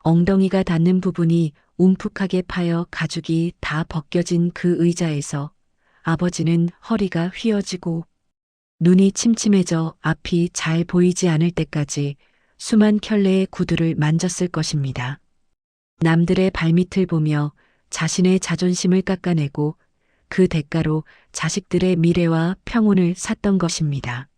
엉덩이가 닿는 부분이 움푹하게 파여 가죽이 다 벗겨진 그 의자에서 아버지는 허리가 휘어지고 눈이 침침해져 앞이 잘 보이지 않을 때까지 수만 켤레의 구두를 만졌을 것입니다. 남들의 발밑을 보며 자신의 자존심을 깎아내고 그 대가로 자식들의 미래와 평온을 샀던 것입니다.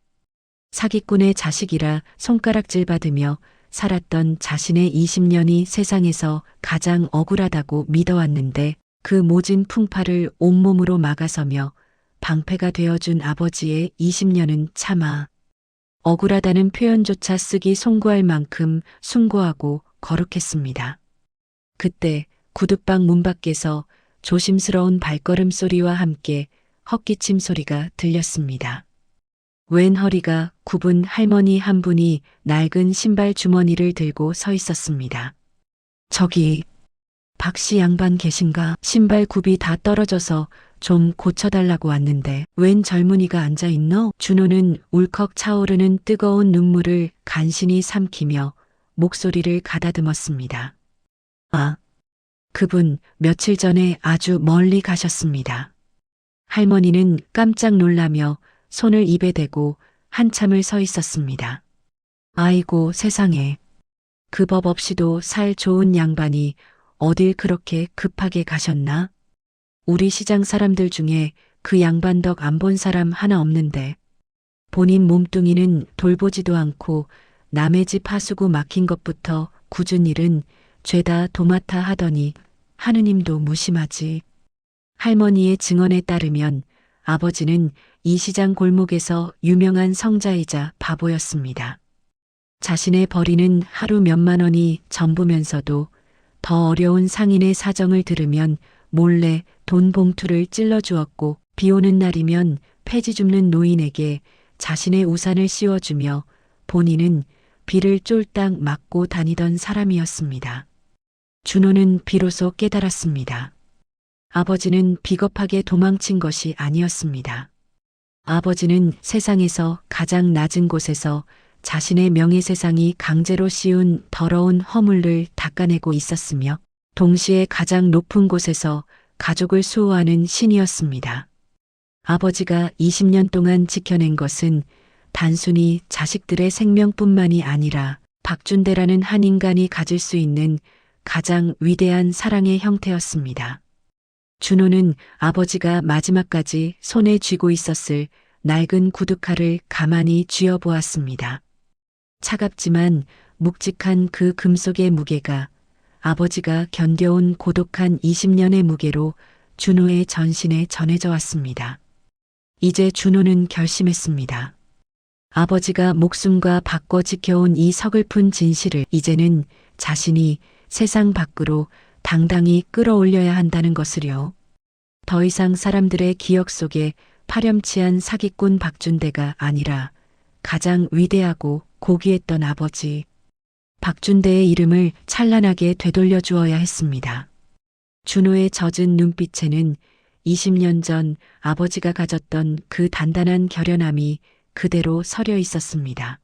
사기꾼의 자식이라 손가락질 받으며 살았던 자신의 20년이 세상에서 가장 억울하다고 믿어왔는데 그 모진 풍파를 온몸으로 막아서며 방패가 되어준 아버지의 20년은 차마 억울하다는 표현조차 쓰기 송구할 만큼 숭고하고 거룩했습니다. 그때 구둣방 문 밖에서 조심스러운 발걸음 소리와 함께 헛기침 소리가 들렸습니다. 왼 허리가 굽은 할머니 한 분이 낡은 신발 주머니를 들고 서 있었습니다. 저기 박씨 양반 계신가? 신발 굽이 다 떨어져서 좀 고쳐달라고 왔는데 웬 젊은이가 앉아있노? 준호는 울컥 차오르는 뜨거운 눈물을 간신히 삼키며 목소리를 가다듬었습니다. 아, 그분 며칠 전에 아주 멀리 가셨습니다. 할머니는 깜짝 놀라며 손을 입에 대고 한참을 서 있었습니다. 아이고 세상에. 그 법 없이도 살 좋은 양반이 어딜 그렇게 급하게 가셨나? 우리 시장 사람들 중에 그 양반 덕 안 본 사람 하나 없는데 본인 몸뚱이는 돌보지도 않고 남의 집 하수구 막힌 것부터 굳은 일은 죄다 도맡아 하더니 하느님도 무심하지. 할머니의 증언에 따르면 아버지는 이 시장 골목에서 유명한 성자이자 바보였습니다. 자신의 벌이는 하루 몇만 원이 전부면서도 더 어려운 상인의 사정을 들으면 몰래 돈 봉투를 찔러주었고 비 오는 날이면 폐지 줍는 노인에게 자신의 우산을 씌워주며 본인은 비를 쫄딱 맞고 다니던 사람이었습니다. 준호는 비로소 깨달았습니다. 아버지는 비겁하게 도망친 것이 아니었습니다. 아버지는 세상에서 가장 낮은 곳에서 자신의 명예세상이 강제로 씌운 더러운 허물을 닦아내고 있었으며 동시에 가장 높은 곳에서 가족을 수호하는 신이었습니다. 아버지가 20년 동안 지켜낸 것은 단순히 자식들의 생명뿐만이 아니라 박준대라는 한 인간이 가질 수 있는 가장 위대한 사랑의 형태였습니다. 준호는 아버지가 마지막까지 손에 쥐고 있었을 낡은 구두칼을 가만히 쥐어보았습니다. 차갑지만 묵직한 그 금속의 무게가 아버지가 견뎌온 고독한 20년의 무게로 준호의 전신에 전해져 왔습니다. 이제 준호는 결심했습니다. 아버지가 목숨과 바꿔 지켜온 이 서글픈 진실을 이제는 자신이 세상 밖으로 당당히 끌어올려야 한다는 것을요. 더 이상 사람들의 기억 속에 파렴치한 사기꾼 박준대가 아니라 가장 위대하고 고귀했던 아버지 박준대의 이름을 찬란하게 되돌려 주어야 했습니다. 준호의 젖은 눈빛에는 20년 전 아버지가 가졌던 그 단단한 결연함이 그대로 서려 있었습니다.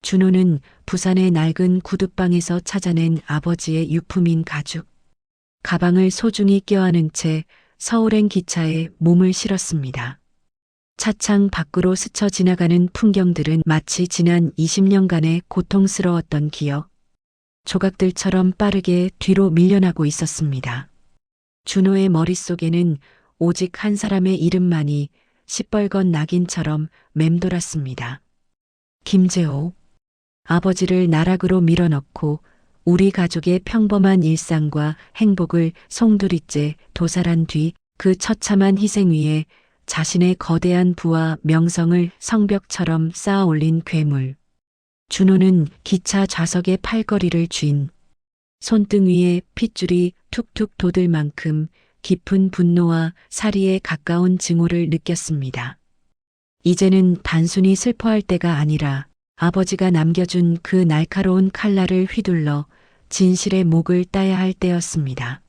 준호는 부산의 낡은 구두방에서 찾아낸 아버지의 유품인 가죽, 가방을 소중히 껴안은 채 서울행 기차에 몸을 실었습니다. 차창 밖으로 스쳐 지나가는 풍경들은 마치 지난 20년간의 고통스러웠던 기억, 조각들처럼 빠르게 뒤로 밀려나고 있었습니다. 준호의 머릿속에는 오직 한 사람의 이름만이 시뻘건 낙인처럼 맴돌았습니다. 김재호. 아버지를 나락으로 밀어넣고 우리 가족의 평범한 일상과 행복을 송두리째 도살한 뒤 그 처참한 희생 위에 자신의 거대한 부와 명성을 성벽처럼 쌓아 올린 괴물. 준호는 기차 좌석의 팔걸이를 쥔 손등 위에 핏줄이 툭툭 돋을 만큼 깊은 분노와 살이에 가까운 증오를 느꼈습니다. 이제는 단순히 슬퍼할 때가 아니라 아버지가 남겨준 그 날카로운 칼날을 휘둘러 진실의 목을 따야 할 때였습니다.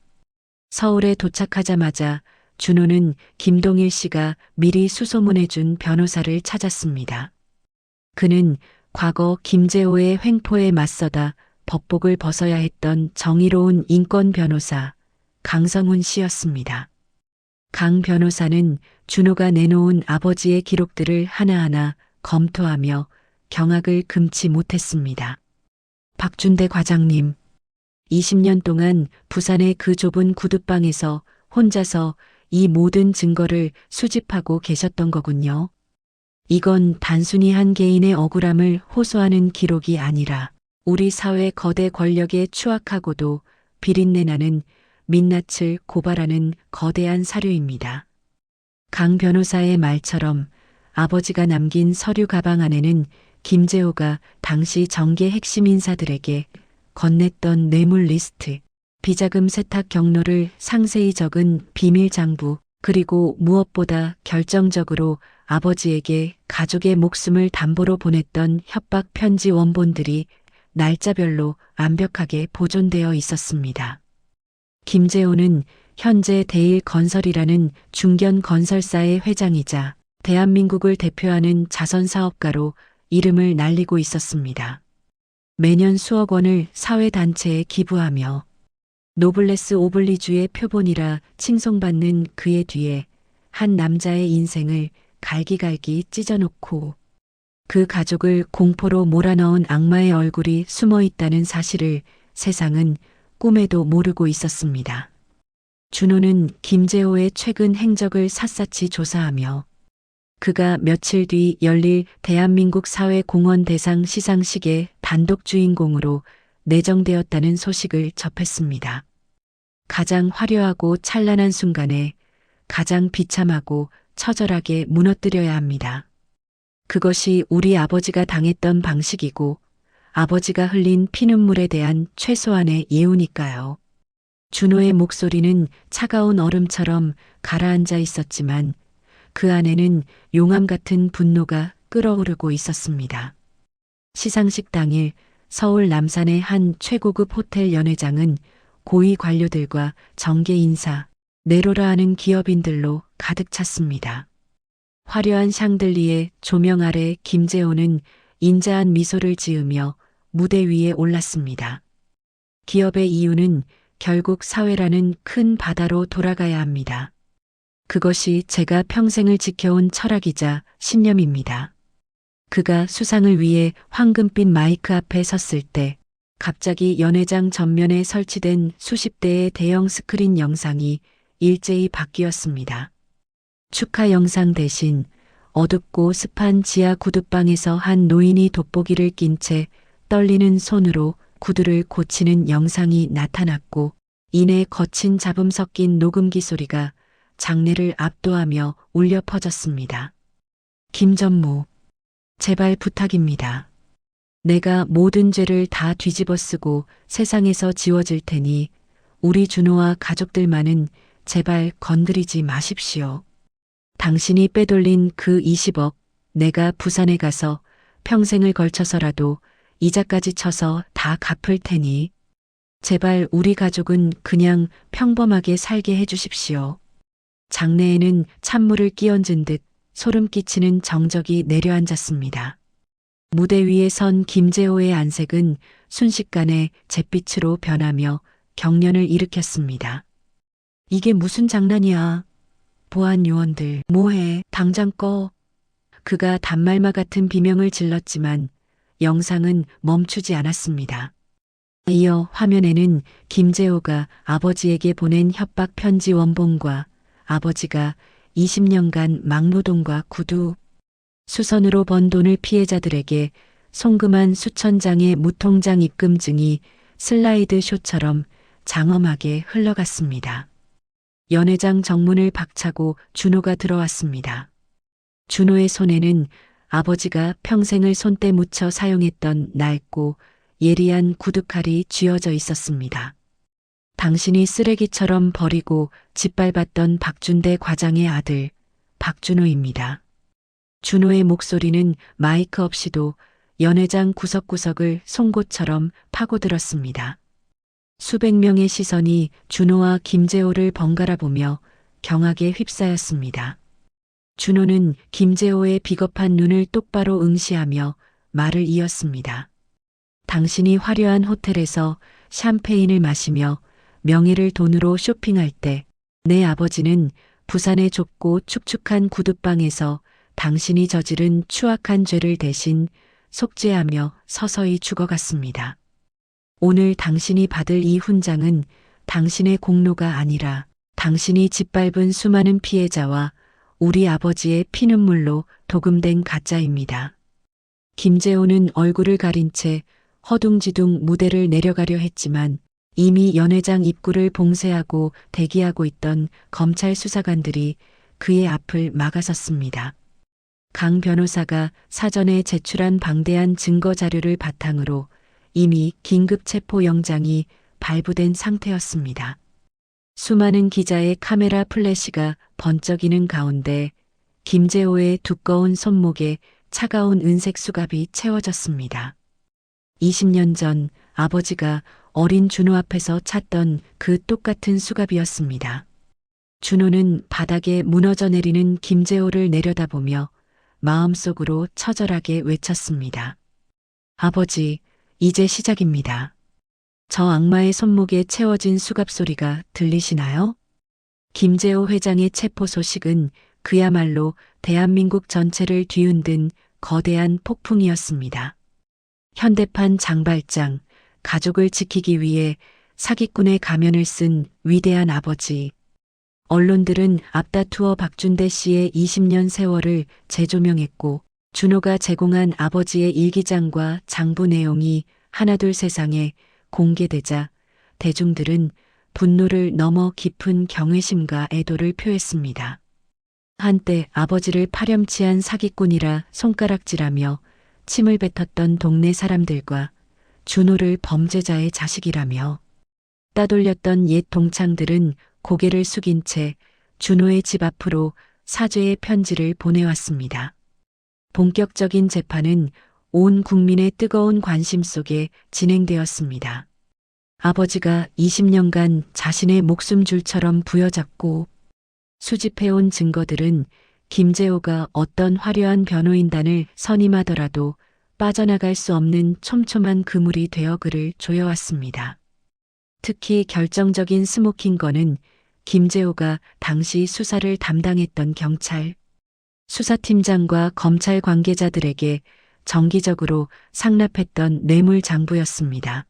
서울에 도착하자마자 준호는 김동일 씨가 미리 수소문해준 변호사를 찾았습니다. 그는 과거 김재호의 횡포에 맞서다 법복을 벗어야 했던 정의로운 인권 변호사 강성훈 씨였습니다. 강 변호사는 준호가 내놓은 아버지의 기록들을 하나하나 검토하며 경악을 금치 못했습니다. 박준대 과장님, 20년 동안 부산의 그 좁은 구두방에서 혼자서 이 모든 증거를 수집하고 계셨던 거군요. 이건 단순히 한 개인의 억울함을 호소하는 기록이 아니라 우리 사회 거대 권력의 추악하고도 비린내나는 민낯을 고발하는 거대한 사료입니다. 강 변호사의 말처럼 아버지가 남긴 서류 가방 안에는 김재호가 당시 정계 핵심 인사들에게 건넸던 뇌물 리스트, 비자금 세탁 경로를 상세히 적은 비밀 장부, 그리고 무엇보다 결정적으로 아버지에게 가족의 목숨을 담보로 보냈던 협박 편지 원본들이 날짜별로 완벽하게 보존되어 있었습니다. 김재호는 현재 대일건설이라는 중견 건설사의 회장이자 대한민국을 대표하는 자선사업가로 이름을 날리고 있었습니다. 매년 수억 원을 사회단체에 기부하며 노블레스 오블리주의 표본이라 칭송받는 그의 뒤에 한 남자의 인생을 갈기갈기 찢어놓고 그 가족을 공포로 몰아넣은 악마의 얼굴이 숨어 있다는 사실을 세상은 꿈에도 모르고 있었습니다. 준호는 김재호의 최근 행적을 샅샅이 조사하며 그가 며칠 뒤 열릴 대한민국 사회공헌 대상 시상식의 단독 주인공으로 내정되었다는 소식을 접했습니다. 가장 화려하고 찬란한 순간에 가장 비참하고 처절하게 무너뜨려야 합니다. 그것이 우리 아버지가 당했던 방식이고 아버지가 흘린 피눈물에 대한 최소한의 예우니까요. 준호의 목소리는 차가운 얼음처럼 가라앉아 있었지만 그 안에는 용암 같은 분노가 끓어오르고 있었습니다. 시상식 당일 서울 남산의 한 최고급 호텔 연회장은 고위 관료들과 정계 인사, 네로라 하는 기업인들로 가득 찼습니다. 화려한 샹들리에 조명 아래 김재호는 인자한 미소를 지으며 무대 위에 올랐습니다. 기업의 이유는 결국 사회라는 큰 바다로 돌아가야 합니다. 그것이 제가 평생을 지켜온 철학이자 신념입니다. 그가 수상을 위해 황금빛 마이크 앞에 섰을 때 갑자기 연회장 전면에 설치된 수십 대의 대형 스크린 영상이 일제히 바뀌었습니다. 축하 영상 대신 어둡고 습한 지하 구두방에서 한 노인이 돋보기를 낀 채 떨리는 손으로 구두를 고치는 영상이 나타났고 이내 거친 잡음 섞인 녹음기 소리가 장내를 압도하며 울려 퍼졌습니다. 김전무, 제발 부탁입니다. 내가 모든 죄를 다 뒤집어 쓰고 세상에서 지워질 테니 우리 준호와 가족들만은 제발 건드리지 마십시오. 당신이 빼돌린 그 20억 내가 부산에 가서 평생을 걸쳐서라도 이자까지 쳐서 다 갚을 테니 제발 우리 가족은 그냥 평범하게 살게 해주십시오. 장내에는 찬물을 끼얹은 듯 소름 끼치는 정적이 내려앉았습니다. 무대 위에 선 김재호의 안색은 순식간에 잿빛으로 변하며 경련을 일으켰습니다. 이게 무슨 장난이야. 보안 요원들 뭐해 당장 꺼. 그가 단말마 같은 비명을 질렀지만 영상은 멈추지 않았습니다. 이어 화면에는 김재호가 아버지에게 보낸 협박 편지 원본과 아버지가 20년간 막노동과 구두, 수선으로 번 돈을 피해자들에게 송금한 수천 장의 무통장 입금증이 슬라이드 쇼처럼 장엄하게 흘러갔습니다. 연회장 정문을 박차고 준호가 들어왔습니다. 준호의 손에는 아버지가 평생을 손때 묻혀 사용했던 낡고 예리한 구두칼이 쥐어져 있었습니다. 당신이 쓰레기처럼 버리고 짓밟았던 박준대 과장의 아들 박준호입니다. 준호의 목소리는 마이크 없이도 연회장 구석구석을 송곳처럼 파고들었습니다. 수백 명의 시선이 준호와 김재호를 번갈아 보며 경악에 휩싸였습니다. 준호는 김재호의 비겁한 눈을 똑바로 응시하며 말을 이었습니다. 당신이 화려한 호텔에서 샴페인을 마시며 명예를 돈으로 쇼핑할 때 내 아버지는 부산의 좁고 축축한 구두방에서 당신이 저지른 추악한 죄를 대신 속죄하며 서서히 죽어갔습니다. 오늘 당신이 받을 이 훈장은 당신의 공로가 아니라 당신이 짓밟은 수많은 피해자와 우리 아버지의 피눈물로 도금된 가짜입니다. 김재호는 얼굴을 가린 채 허둥지둥 무대를 내려가려 했지만 이미 연회장 입구를 봉쇄하고 대기하고 있던 검찰 수사관들이 그의 앞을 막아섰습니다. 강 변호사가 사전에 제출한 방대한 증거 자료를 바탕으로 이미 긴급 체포 영장이 발부된 상태였습니다. 수많은 기자의 카메라 플래시가 번쩍이는 가운데 김재호의 두꺼운 손목에 차가운 은색 수갑이 채워졌습니다. 20년 전 아버지가 어린 준호 앞에서 찾던 그 똑같은 수갑이었습니다. 준호는 바닥에 무너져 내리는 김재호를 내려다보며 마음속으로 처절하게 외쳤습니다. 아버지, 이제 시작입니다. 저 악마의 손목에 채워진 수갑 소리가 들리시나요? 김재호 회장의 체포 소식은 그야말로 대한민국 전체를 뒤흔든 거대한 폭풍이었습니다. 현대판 장발장, 가족을 지키기 위해 사기꾼의 가면을 쓴 위대한 아버지. 언론들은 앞다투어 박준대 씨의 20년 세월을 재조명했고 준호가 제공한 아버지의 일기장과 장부 내용이 하나둘 세상에 공개되자 대중들은 분노를 넘어 깊은 경외심과 애도를 표했습니다. 한때 아버지를 파렴치한 사기꾼이라 손가락질하며 침을 뱉었던 동네 사람들과 준호를 범죄자의 자식이라며 따돌렸던 옛 동창들은 고개를 숙인 채 준호의 집 앞으로 사죄의 편지를 보내왔습니다. 본격적인 재판은 온 국민의 뜨거운 관심 속에 진행되었습니다. 아버지가 20년간 자신의 목숨줄처럼 부여잡고 수집해온 증거들은 김재호가 어떤 화려한 변호인단을 선임하더라도 빠져나갈 수 없는 촘촘한 그물이 되어 그를 조여왔습니다. 특히 결정적인 스모킹건은 김재호가 당시 수사를 담당했던 경찰, 수사팀장과 검찰 관계자들에게 정기적으로 상납했던 뇌물 장부였습니다.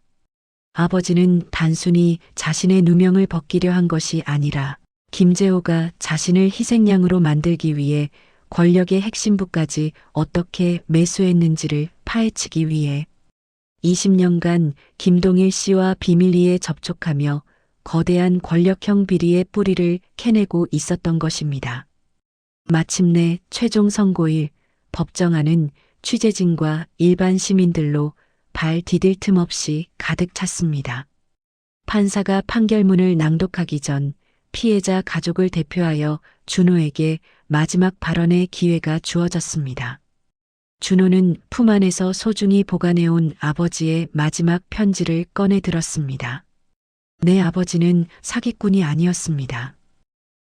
아버지는 단순히 자신의 누명을 벗기려 한 것이 아니라 김재호가 자신을 희생양으로 만들기 위해 권력의 핵심부까지 어떻게 매수했는지를 파헤치기 위해 20년간 김동일 씨와 비밀리에 접촉하며 거대한 권력형 비리의 뿌리를 캐내고 있었던 것입니다. 마침내 최종 선고일 법정안은 취재진과 일반 시민들로 발 디딜 틈 없이 가득 찼습니다. 판사가 판결문을 낭독하기 전 피해자 가족을 대표하여 준호에게 마지막 발언의 기회가 주어졌습니다. 준호는 품 안에서 소중히 보관해온 아버지의 마지막 편지를 꺼내 들었습니다. 내 아버지는 사기꾼이 아니었습니다.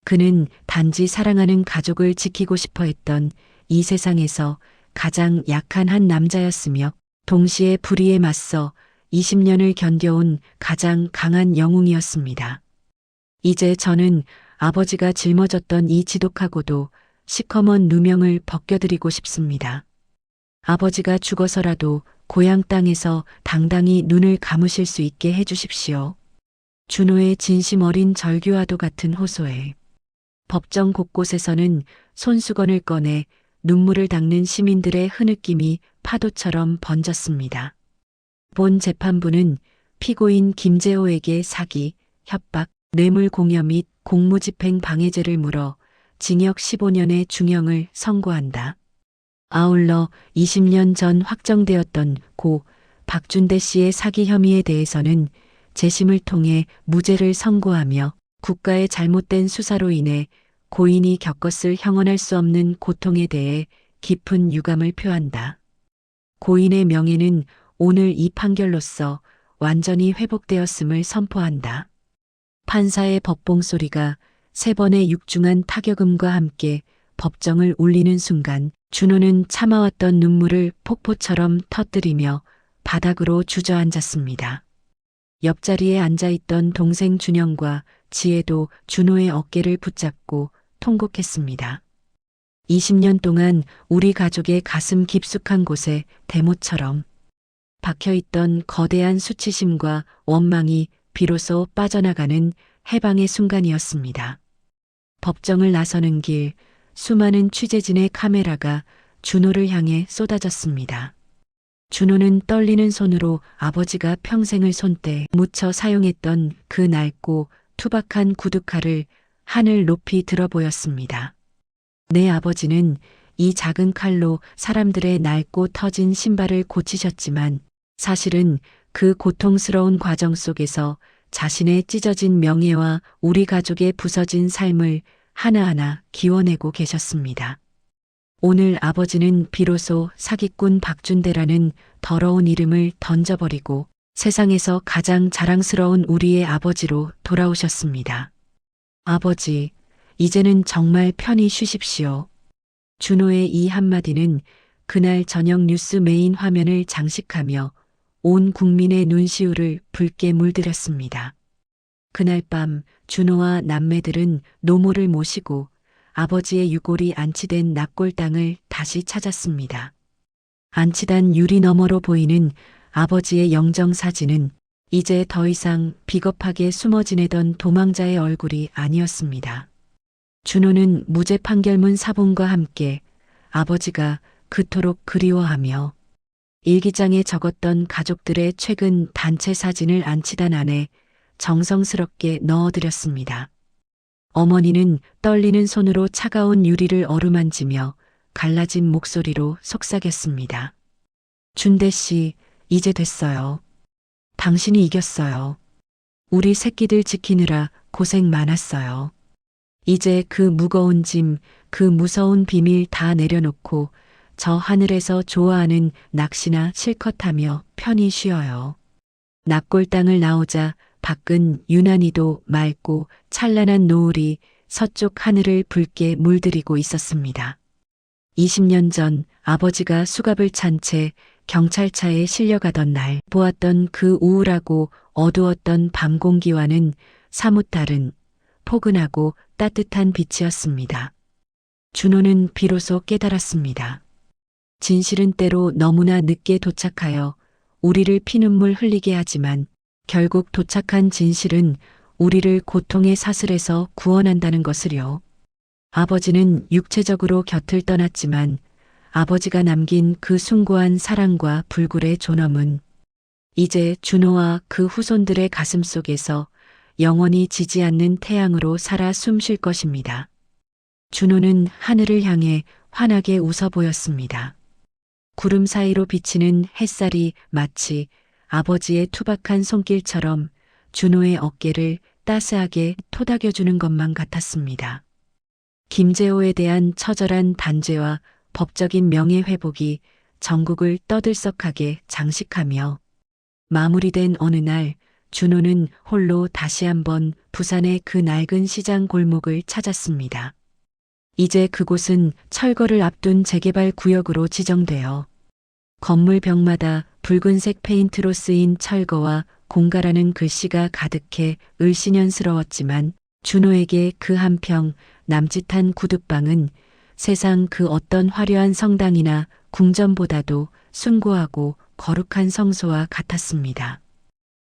그는 단지 사랑하는 가족을 지키고 싶어 했던 이 세상에서 가장 약한 한 남자였으며 동시에 불의에 맞서 20년을 견뎌온 가장 강한 영웅이었습니다. 이제 저는 아버지가 짊어졌던 이 지독하고도 시커먼 누명을 벗겨드리고 싶습니다. 아버지가 죽어서라도 고향 땅에서 당당히 눈을 감으실 수 있게 해주십시오. 준호의 진심 어린 절규와도 같은 호소에 법정 곳곳에서는 손수건을 꺼내 눈물을 닦는 시민들의 흐느낌이 파도처럼 번졌습니다. 본 재판부는 피고인 김재호에게 사기, 협박, 뇌물 공여 및 공무집행 방해죄를 물어 징역 15년의 중형을 선고한다. 아울러 20년 전 확정되었던 고 박준대 씨의 사기 혐의에 대해서는 재심을 통해 무죄를 선고하며 국가의 잘못된 수사로 인해 고인이 겪었을 형언할 수 없는 고통에 대해 깊은 유감을 표한다. 고인의 명예는 오늘 이 판결로써 완전히 회복되었음을 선포한다. 판사의 법봉 소리가 3번의 육중한 타격음과 함께 법정을 울리는 순간 준호는 참아왔던 눈물을 폭포처럼 터뜨리며 바닥으로 주저앉았습니다. 옆자리에 앉아있던 동생 준영과 지혜도 준호의 어깨를 붙잡고 통곡했습니다. 20년 동안 우리 가족의 가슴 깊숙한 곳에 대모처럼 박혀있던 거대한 수치심과 원망이 비로소 빠져나가는 해방의 순간이었습니다. 법정을 나서는 길, 수많은 취재진의 카메라가 준호를 향해 쏟아졌습니다. 준호는 떨리는 손으로 아버지가 평생을 손때 묻혀 사용했던 그 낡고 투박한 구두칼을 하늘 높이 들어 보였습니다. 내 아버지는 이 작은 칼로 사람들의 낡고 터진 신발을 고치셨지만 사실은 그 고통스러운 과정 속에서 자신의 찢어진 명예와 우리 가족의 부서진 삶을 하나하나 기워내고 계셨습니다. 오늘 아버지는 비로소 사기꾼 박준대라는 더러운 이름을 던져버리고 세상에서 가장 자랑스러운 우리의 아버지로 돌아오셨습니다. 아버지, 이제는 정말 편히 쉬십시오. 준호의 이 한마디는 그날 저녁 뉴스 메인 화면을 장식하며 온 국민의 눈시울을 붉게 물들였습니다. 그날 밤 준호와 남매들은 노모를 모시고 아버지의 유골이 안치된 납골당을 다시 찾았습니다. 안치단 유리 너머로 보이는 아버지의 영정사진은 이제 더 이상 비겁하게 숨어 지내던 도망자의 얼굴이 아니었습니다. 준호는 무죄 판결문 사본과 함께 아버지가 그토록 그리워하며 일기장에 적었던 가족들의 최근 단체 사진을 안치단 안에 정성스럽게 넣어드렸습니다. 어머니는 떨리는 손으로 차가운 유리를 어루만지며 갈라진 목소리로 속삭였습니다. 준대 씨, 이제 됐어요. 당신이 이겼어요. 우리 새끼들 지키느라 고생 많았어요. 이제 그 무거운 짐, 그 무서운 비밀 다 내려놓고 저 하늘에서 좋아하는 낚시나 실컷 하며 편히 쉬어요. 납골 땅을 나오자 밖은 유난히도 맑고 찬란한 노을이 서쪽 하늘을 붉게 물들이고 있었습니다. 20년 전 아버지가 수갑을 찬 채 경찰차에 실려가던 날 보았던 그 우울하고 어두웠던 밤 공기와는 사뭇 다른 포근하고 따뜻한 빛이었습니다. 준호는 비로소 깨달았습니다. 진실은 때로 너무나 늦게 도착하여 우리를 피눈물 흘리게 하지만 결국 도착한 진실은 우리를 고통의 사슬에서 구원한다는 것을요. 아버지는 육체적으로 곁을 떠났지만 아버지가 남긴 그 숭고한 사랑과 불굴의 존엄은 이제 준호와 그 후손들의 가슴 속에서 영원히 지지 않는 태양으로 살아 숨쉴 것입니다. 준호는 하늘을 향해 환하게 웃어 보였습니다. 구름 사이로 비치는 햇살이 마치 아버지의 투박한 손길처럼 준호의 어깨를 따스하게 토닥여주는 것만 같았습니다. 김재호에 대한 처절한 단죄와 법적인 명예회복이 전국을 떠들썩하게 장식하며 마무리된 어느 날 준호는 홀로 다시 한번 부산의 그 낡은 시장 골목을 찾았습니다. 이제 그곳은 철거를 앞둔 재개발 구역으로 지정되어 건물 벽마다 붉은색 페인트로 쓰인 철거와 공가라는 글씨가 가득해 을씨년스러웠지만 준호에게 그 한평 남짓한 구둣방은 세상 그 어떤 화려한 성당이나 궁전보다도 숭고하고 거룩한 성소와 같았습니다.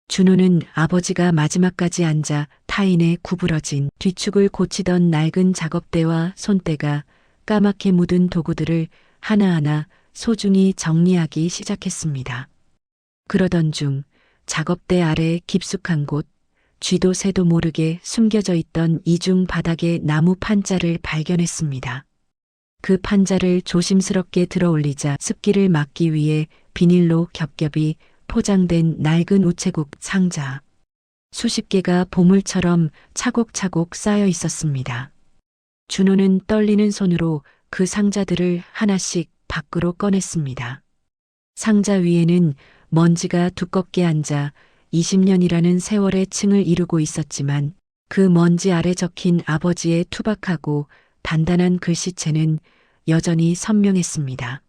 준호는 아버지가 마지막까지 앉아 타인의 구부러진 뒤축을 고치던 낡은 작업대와 손때가 까맣게 묻은 도구들을 하나하나 소중히 정리하기 시작했습니다. 그러던 중 작업대 아래 깊숙한 곳, 쥐도 새도 모르게 숨겨져 있던 이중 바닥의 나무 판자를 발견했습니다. 그 판자를 조심스럽게 들어 올리자 습기를 막기 위해 비닐로 겹겹이 포장된 낡은 우체국 상자. 수십 개가 보물처럼 차곡차곡 쌓여 있었습니다. 준호는 떨리는 손으로 그 상자들을 하나씩 밖으로 꺼냈습니다. 상자 위에는 먼지가 두껍게 앉아 20년이라는 세월의 층을 이루고 있었지만 그 먼지 아래 적힌 아버지의 투박하고 단단한 글씨체는 여전히 선명했습니다.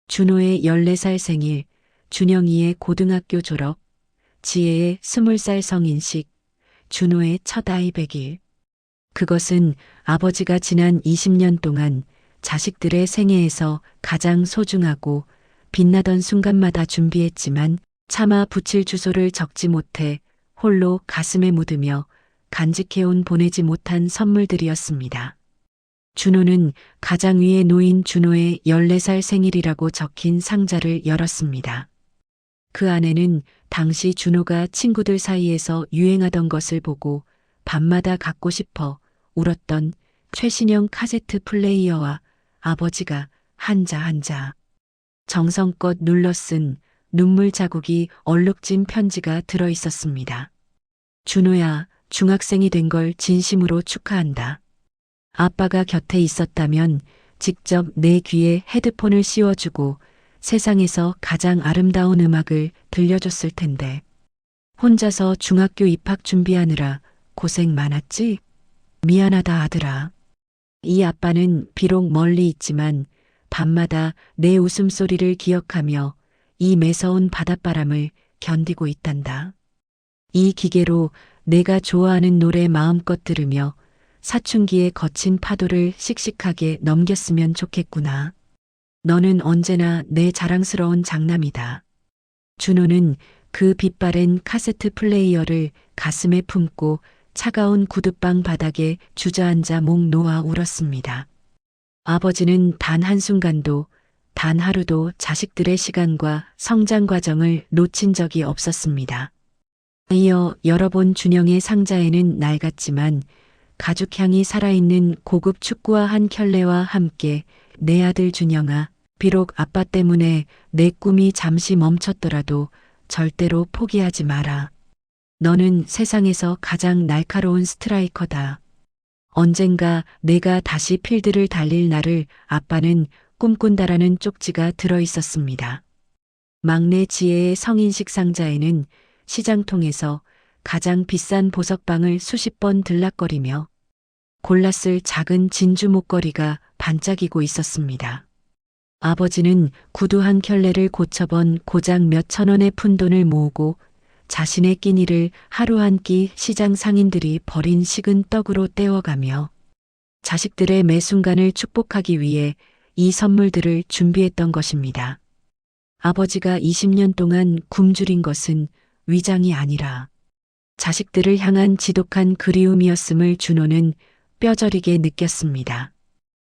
준호의 14살 생일, 준영이의 고등학교 졸업, 지혜의 20살 성인식, 준호의 첫 아이 100일. 그것은 아버지가 지난 20년 동안 자식들의 생애에서 가장 소중하고 빛나던 순간마다 준비했지만 차마 붙일 주소를 적지 못해 홀로 가슴에 묻으며 간직해온 보내지 못한 선물들이었습니다. 준호는 가장 위에 놓인 준호의 14살 생일이라고 적힌 상자를 열었습니다. 그 안에는 당시 준호가 친구들 사이에서 유행하던 것을 보고 밤마다 갖고 싶어 울었던 최신형 카세트 플레이어와 아버지가 한자 한자 정성껏 눌러 쓴 눈물 자국이 얼룩진 편지가 들어 있었습니다. 준호야, 중학생이 된 걸 진심으로 축하한다. 아빠가 곁에 있었다면 직접 내 귀에 헤드폰을 씌워주고 세상에서 가장 아름다운 음악을 들려줬을 텐데. 혼자서 중학교 입학 준비하느라 고생 많았지? 미안하다 아들아. 이 아빠는 비록 멀리 있지만 밤마다 내 웃음소리를 기억하며 이 매서운 바닷바람을 견디고 있단다. 이 기계로 내가 좋아하는 노래 마음껏 들으며 사춘기의 거친 파도를 씩씩하게 넘겼으면 좋겠구나. 너는 언제나 내 자랑스러운 장남이다. 준호는 그 빛바랜 카세트 플레이어를 가슴에 품고 차가운 구둣방 바닥에 주저앉아 목 놓아 울었습니다. 아버지는 단 한순간도, 단 하루도 자식들의 시간과 성장 과정을 놓친 적이 없었습니다. 이어 열어본 준영의 상자에는 낡았지만 가죽향이 살아있는 고급 축구화 한 켤레와 함께 내 아들 준영아, 비록 아빠 때문에 내 꿈이 잠시 멈췄더라도 절대로 포기하지 마라. 너는 세상에서 가장 날카로운 스트라이커다. 언젠가 내가 다시 필드를 달릴 날을 아빠는 꿈꾼다라는 쪽지가 들어 있었습니다. 막내 지혜의 성인식 상자에는 시장통에서 가장 비싼 보석방을 수십 번 들락거리며 골랐을 작은 진주 목걸이가 반짝이고 있었습니다. 아버지는 구두 한 켤레를 고쳐본 고작 몇 천 원의 푼돈을 모으고 자신의 끼니를 하루 한 끼 시장 상인들이 버린 식은 떡으로 때워가며 자식들의 매 순간을 축복하기 위해 이 선물들을 준비했던 것입니다. 아버지가 20년 동안 굶주린 것은 위장이 아니라 자식들을 향한 지독한 그리움이었음을 준호는 뼈저리게 느꼈습니다.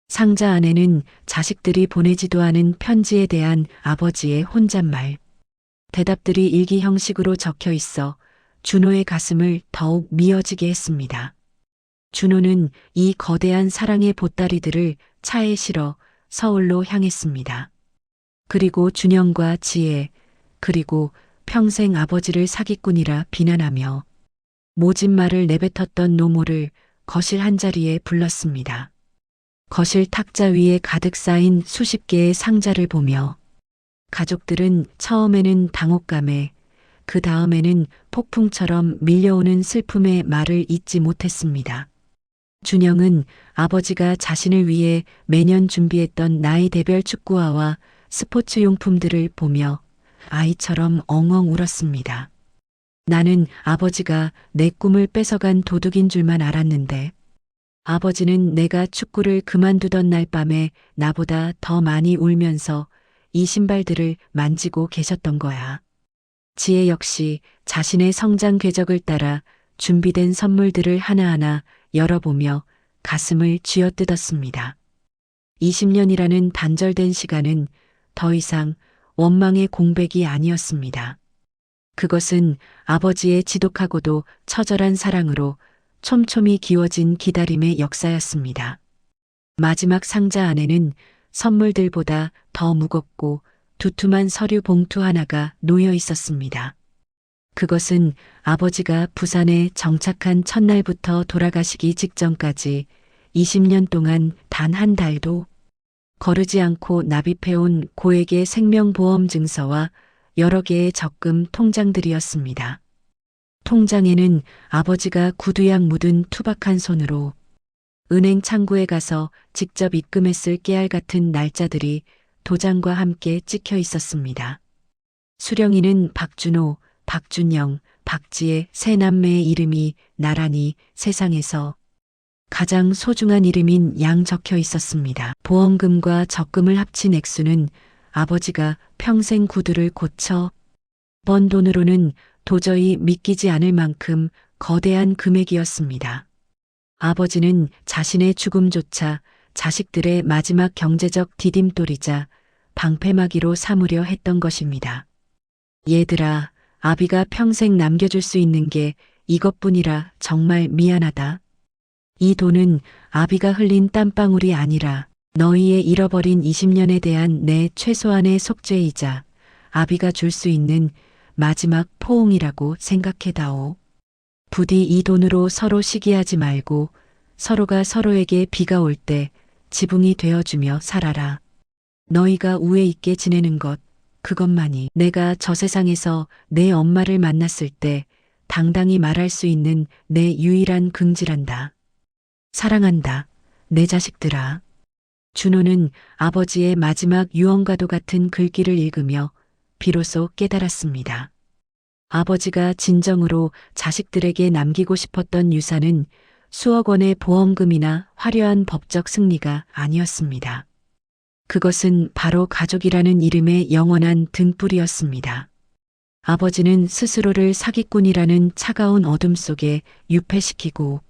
상자 안에는 자식들이 보내지도 않은 편지에 대한 아버지의 혼잣말, 대답들이 일기 형식으로 적혀 있어 준호의 가슴을 더욱 미어지게 했습니다. 준호는 이 거대한 사랑의 보따리들을 차에 실어 서울로 향했습니다. 그리고 준영과 지혜, 그리고 평생 아버지를 사기꾼이라 비난하며 모진 말을 내뱉었던 노모를 거실 한자리에 불렀습니다. 거실 탁자 위에 가득 쌓인 수십 개의 상자를 보며 가족들은 처음에는 당혹감에, 그 다음에는 폭풍처럼 밀려오는 슬픔의 말을 잇지 못했습니다. 준영은 아버지가 자신을 위해 매년 준비했던 나이 대별 축구화와 스포츠 용품들을 보며 아이처럼 엉엉 울었습니다. 나는 아버지가 내 꿈을 뺏어간 도둑인 줄만 알았는데 아버지는 내가 축구를 그만두던 날 밤에 나보다 더 많이 울면서 이 신발들을 만지고 계셨던 거야. 지혜 역시 자신의 성장 궤적을 따라 준비된 선물들을 하나하나 열어보며 가슴을 쥐어뜯었습니다. 20년이라는 단절된 시간은 더 이상 원망의 공백이 아니었습니다. 그것은 아버지의 지독하고도 처절한 사랑으로 촘촘히 기워진 기다림의 역사였습니다. 마지막 상자 안에는 선물들보다 더 무겁고 두툼한 서류 봉투 하나가 놓여 있었습니다. 그것은 아버지가 부산에 정착한 첫날부터 돌아가시기 직전까지 20년 동안 단 한 달도 거르지 않고 납입해온 고액의 생명보험 증서와 여러 개의 적금 통장들이었습니다. 통장에는 아버지가 구두약 묻은 투박한 손으로 은행 창구에 가서 직접 입금했을 깨알 같은 날짜들이 도장과 함께 찍혀 있었습니다. 수령이는 박준호, 박준영, 박지혜 세 남매의 이름이 나란히 세상에서 가장 소중한 이름인 양 적혀 있었습니다. 보험금과 적금을 합친 액수는 아버지가 평생 구두를 고쳐 번 돈으로는 도저히 믿기지 않을 만큼 거대한 금액이었습니다. 아버지는 자신의 죽음조차 자식들의 마지막 경제적 디딤돌이자 방패막이로 삼으려 했던 것입니다. 얘들아, 아비가 평생 남겨줄 수 있는 게 이것뿐이라 정말 미안하다. 이 돈은 아비가 흘린 땀방울이 아니라 너희의 잃어버린 20년에 대한 내 최소한의 속죄이자 아비가 줄 수 있는 마지막 포옹이라고 생각해다오. 부디 이 돈으로 서로 시기하지 말고 서로가 서로에게 비가 올 때 지붕이 되어주며 살아라. 너희가 우애 있게 지내는 것, 그것만이 내가 저 세상에서 내 엄마를 만났을 때 당당히 말할 수 있는 내 유일한 긍지란다. 사랑한다, 내 자식들아. 준호는 아버지의 마지막 유언과도 같은 글귀를 읽으며 비로소 깨달았습니다. 아버지가 진정으로 자식들에게 남기고 싶었던 유산은 수억 원의 보험금이나 화려한 법적 승리가 아니었습니다. 그것은 바로 가족이라는 이름의 영원한 등불이었습니다. 아버지는 스스로를 사기꾼이라는 차가운 어둠 속에 유폐시키고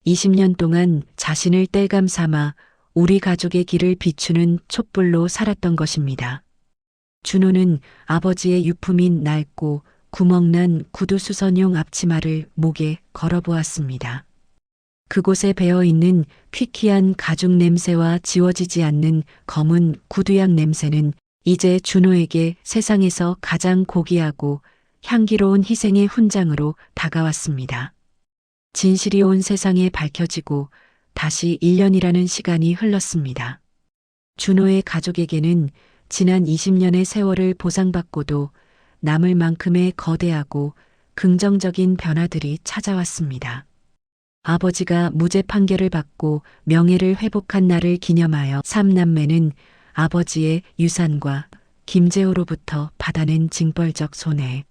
20년 동안 자신을 땔감 삼아 우리 가족의 길을 비추는 촛불로 살았던 것입니다. 준호는 아버지의 유품인 낡고 구멍난 구두 수선용 앞치마를 목에 걸어보았습니다. 그곳에 배어있는 퀴퀴한 가죽 냄새와 지워지지 않는 검은 구두약 냄새는 이제 준호에게 세상에서 가장 고귀하고 향기로운 희생의 훈장으로 다가왔습니다. 진실이 온 세상에 밝혀지고 다시 1년이라는 시간이 흘렀습니다. 준호의 가족에게는 지난 20년의 세월을 보상받고도 남을 만큼의 거대하고 긍정적인 변화들이 찾아왔습니다. 아버지가 무죄 판결을 받고 명예를 회복한 날을 기념하여 삼남매는 아버지의 유산과 김재호로부터 받아낸 징벌적 손해,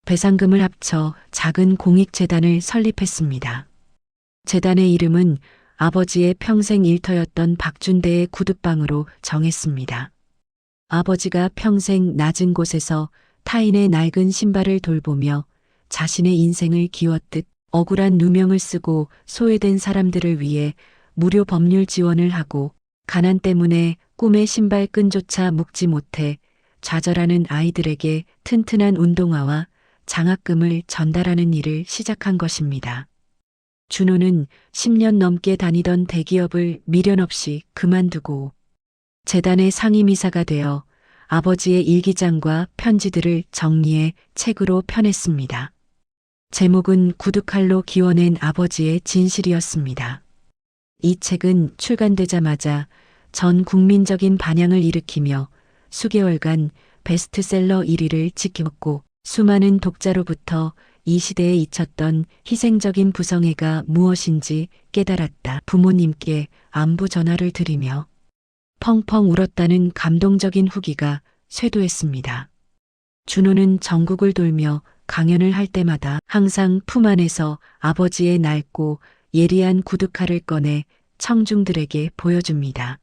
배상금을 합쳐 작은 공익재단을 설립했습니다. 재단의 이름은 아버지의 평생 일터였던 박준대의 구두방으로 정했습니다. 아버지가 평생 낮은 곳에서 타인의 낡은 신발을 돌보며 자신의 인생을 기웠듯 억울한 누명을 쓰고 소외된 사람들을 위해 무료 법률 지원을 하고 가난 때문에 꿈의 신발끈조차 묶지 못해 좌절하는 아이들에게 튼튼한 운동화와 장학금을 전달하는 일을 시작한 것입니다. 준호는 10년 넘게 다니던 대기업을 미련 없이 그만두고 재단의 상임이사가 되어 아버지의 일기장과 편지들을 정리해 책으로 펴냈습니다. 제목은 구두칼로 기워낸 아버지의 진실이었습니다. 이 책은 출간되자마자 전 국민적인 반향을 일으키며 수개월간 베스트셀러 1위를 지켰고 수많은 독자로부터 이 시대에 잊혔던 희생적인 부성애가 무엇인지 깨달았다. 부모님께 안부 전화를 드리며 펑펑 울었다는 감동적인 후기가 쇄도했습니다. 준호는 전국을 돌며 강연을 할 때마다 항상 품 안에서 아버지의 낡고 예리한 구두칼을 꺼내 청중들에게 보여줍니다.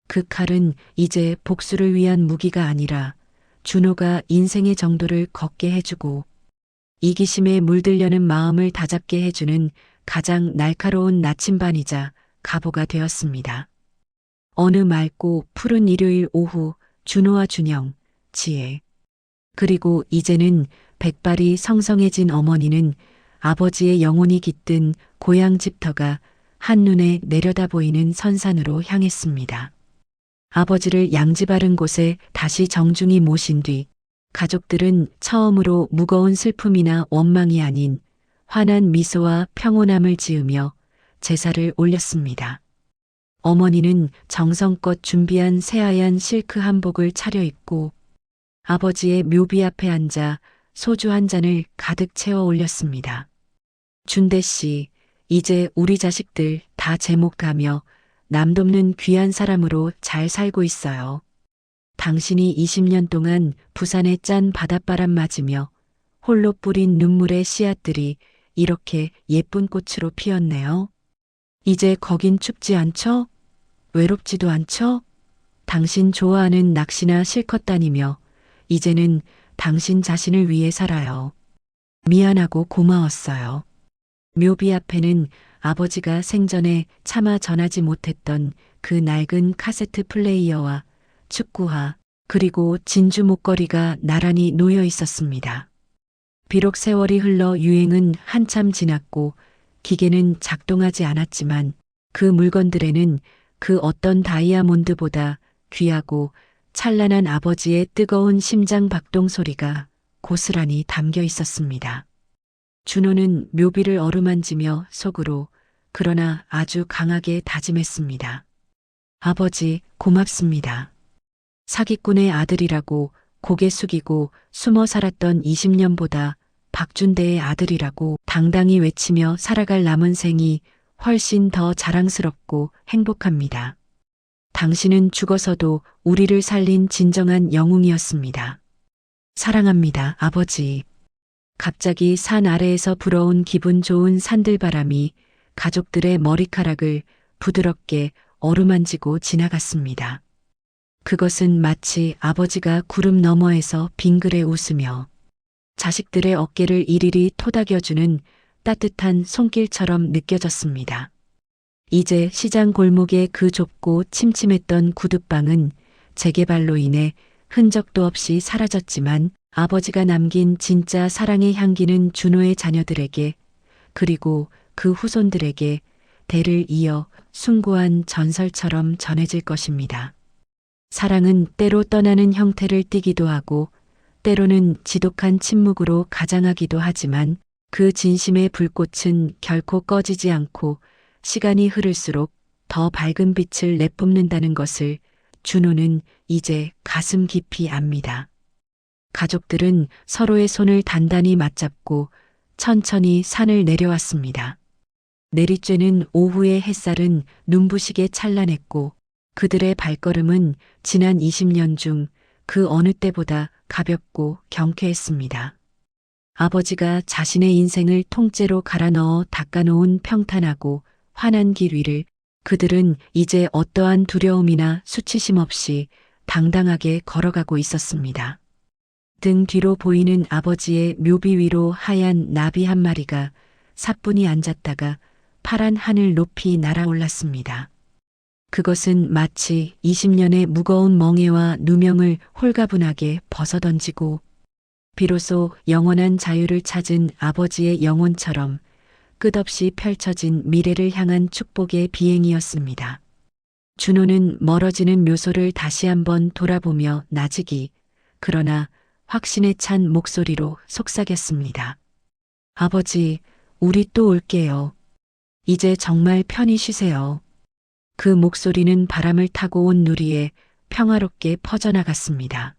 그 칼은 이제 복수를 위한 무기가 아니라 준호가 인생의 정도를 걷게 해주고 이기심에 물들려는 마음을 다잡게 해주는 가장 날카로운 나침반이자 갑오가 되었습니다. 어느 맑고 푸른 일요일 오후 준호와 준영, 지혜, 그리고 이제는 백발이 성성해진 어머니는 아버지의 영혼이 깃든 고향 집터가 한눈에 내려다 보이는 선산으로 향했습니다. 아버지를 양지 바른 곳에 다시 정중히 모신 뒤 가족들은 처음으로 무거운 슬픔이나 원망이 아닌 환한 미소와 평온함을 지으며 제사를 올렸습니다. 어머니는 정성껏 준비한 새하얀 실크 한복을 차려입고 아버지의 묘비 앞에 앉아 소주 한 잔을 가득 채워 올렸습니다. 준대 씨, 이제 우리 자식들 다 제목 가며 남돕는 귀한 사람으로 잘 살고 있어요. 당신이 20년 동안 부산의 짠 바닷바람 맞으며 홀로 뿌린 눈물의 씨앗들이 이렇게 예쁜 꽃으로 피었네요. 이제 거긴 춥지 않죠? 외롭지도 않죠? 당신 좋아하는 낚시나 실컷 다니며 이제는 당신 자신을 위해 살아요. 미안하고 고마웠어요. 묘비 앞에는 아버지가 생전에 차마 전하지 못했던 그 낡은 카세트 플레이어와 축구화 그리고 진주 목걸이가 나란히 놓여 있었습니다. 비록 세월이 흘러 유행은 한참 지났고 기계는 작동하지 않았지만 그 물건들에는 그 어떤 다이아몬드보다 귀하고 찬란한 아버지의 뜨거운 심장 박동 소리가 고스란히 담겨 있었습니다. 준호는 묘비를 어루만지며 속으로 그러나 아주 강하게 다짐했습니다. 아버지, 고맙습니다. 사기꾼의 아들이라고 고개 숙이고 숨어 살았던 20년보다 박준대의 아들이라고 당당히 외치며 살아갈 남은 생이 훨씬 더 자랑스럽고 행복합니다. 당신은 죽어서도 우리를 살린 진정한 영웅이었습니다. 사랑합니다, 아버지. 갑자기 산 아래에서 불어온 기분 좋은 산들바람이 가족들의 머리카락을 부드럽게 어루만지고 지나갔습니다. 그것은 마치 아버지가 구름 너머에서 빙그레 웃으며 자식들의 어깨를 이리리 토닥여주는 따뜻한 손길처럼 느껴졌습니다. 이제 시장 골목의 그 좁고 침침했던 구두방은 재개발로 인해 흔적도 없이 사라졌지만 아버지가 남긴 진짜 사랑의 향기는 준호의 자녀들에게 그리고 그 후손들에게 대를 이어 숭고한 전설처럼 전해질 것입니다. 사랑은 때로 떠나는 형태를 띠기도 하고 때로는 지독한 침묵으로 가장하기도 하지만 그 진심의 불꽃은 결코 꺼지지 않고 시간이 흐를수록 더 밝은 빛을 내뿜는다는 것을 준호는 이제 가슴 깊이 압니다. 가족들은 서로의 손을 단단히 맞잡고 천천히 산을 내려왔습니다. 내리쬐는 오후의 햇살은 눈부시게 찬란했고 그들의 발걸음은 지난 20년 중 그 어느 때보다 가볍고 경쾌했습니다. 아버지가 자신의 인생을 통째로 갈아 넣어 닦아놓은 평탄하고 환한 길 위를 그들은 이제 어떠한 두려움이나 수치심 없이 당당하게 걸어가고 있었습니다. 등 뒤로 보이는 아버지의 묘비 위로 하얀 나비 한 마리가 사뿐히 앉았다가 파란 하늘 높이 날아올랐습니다. 그것은 마치 20년의 무거운 멍에와 누명을 홀가분하게 벗어던지고 비로소 영원한 자유를 찾은 아버지의 영혼처럼 끝없이 펼쳐진 미래를 향한 축복의 비행이었습니다. 준호는 멀어지는 묘소를 다시 한번 돌아보며 나직이 그러나 확신에 찬 목소리로 속삭였습니다. 아버지, 우리 또 올게요. 이제 정말 편히 쉬세요. 그 목소리는 바람을 타고 온 누리에 평화롭게 퍼져나갔습니다.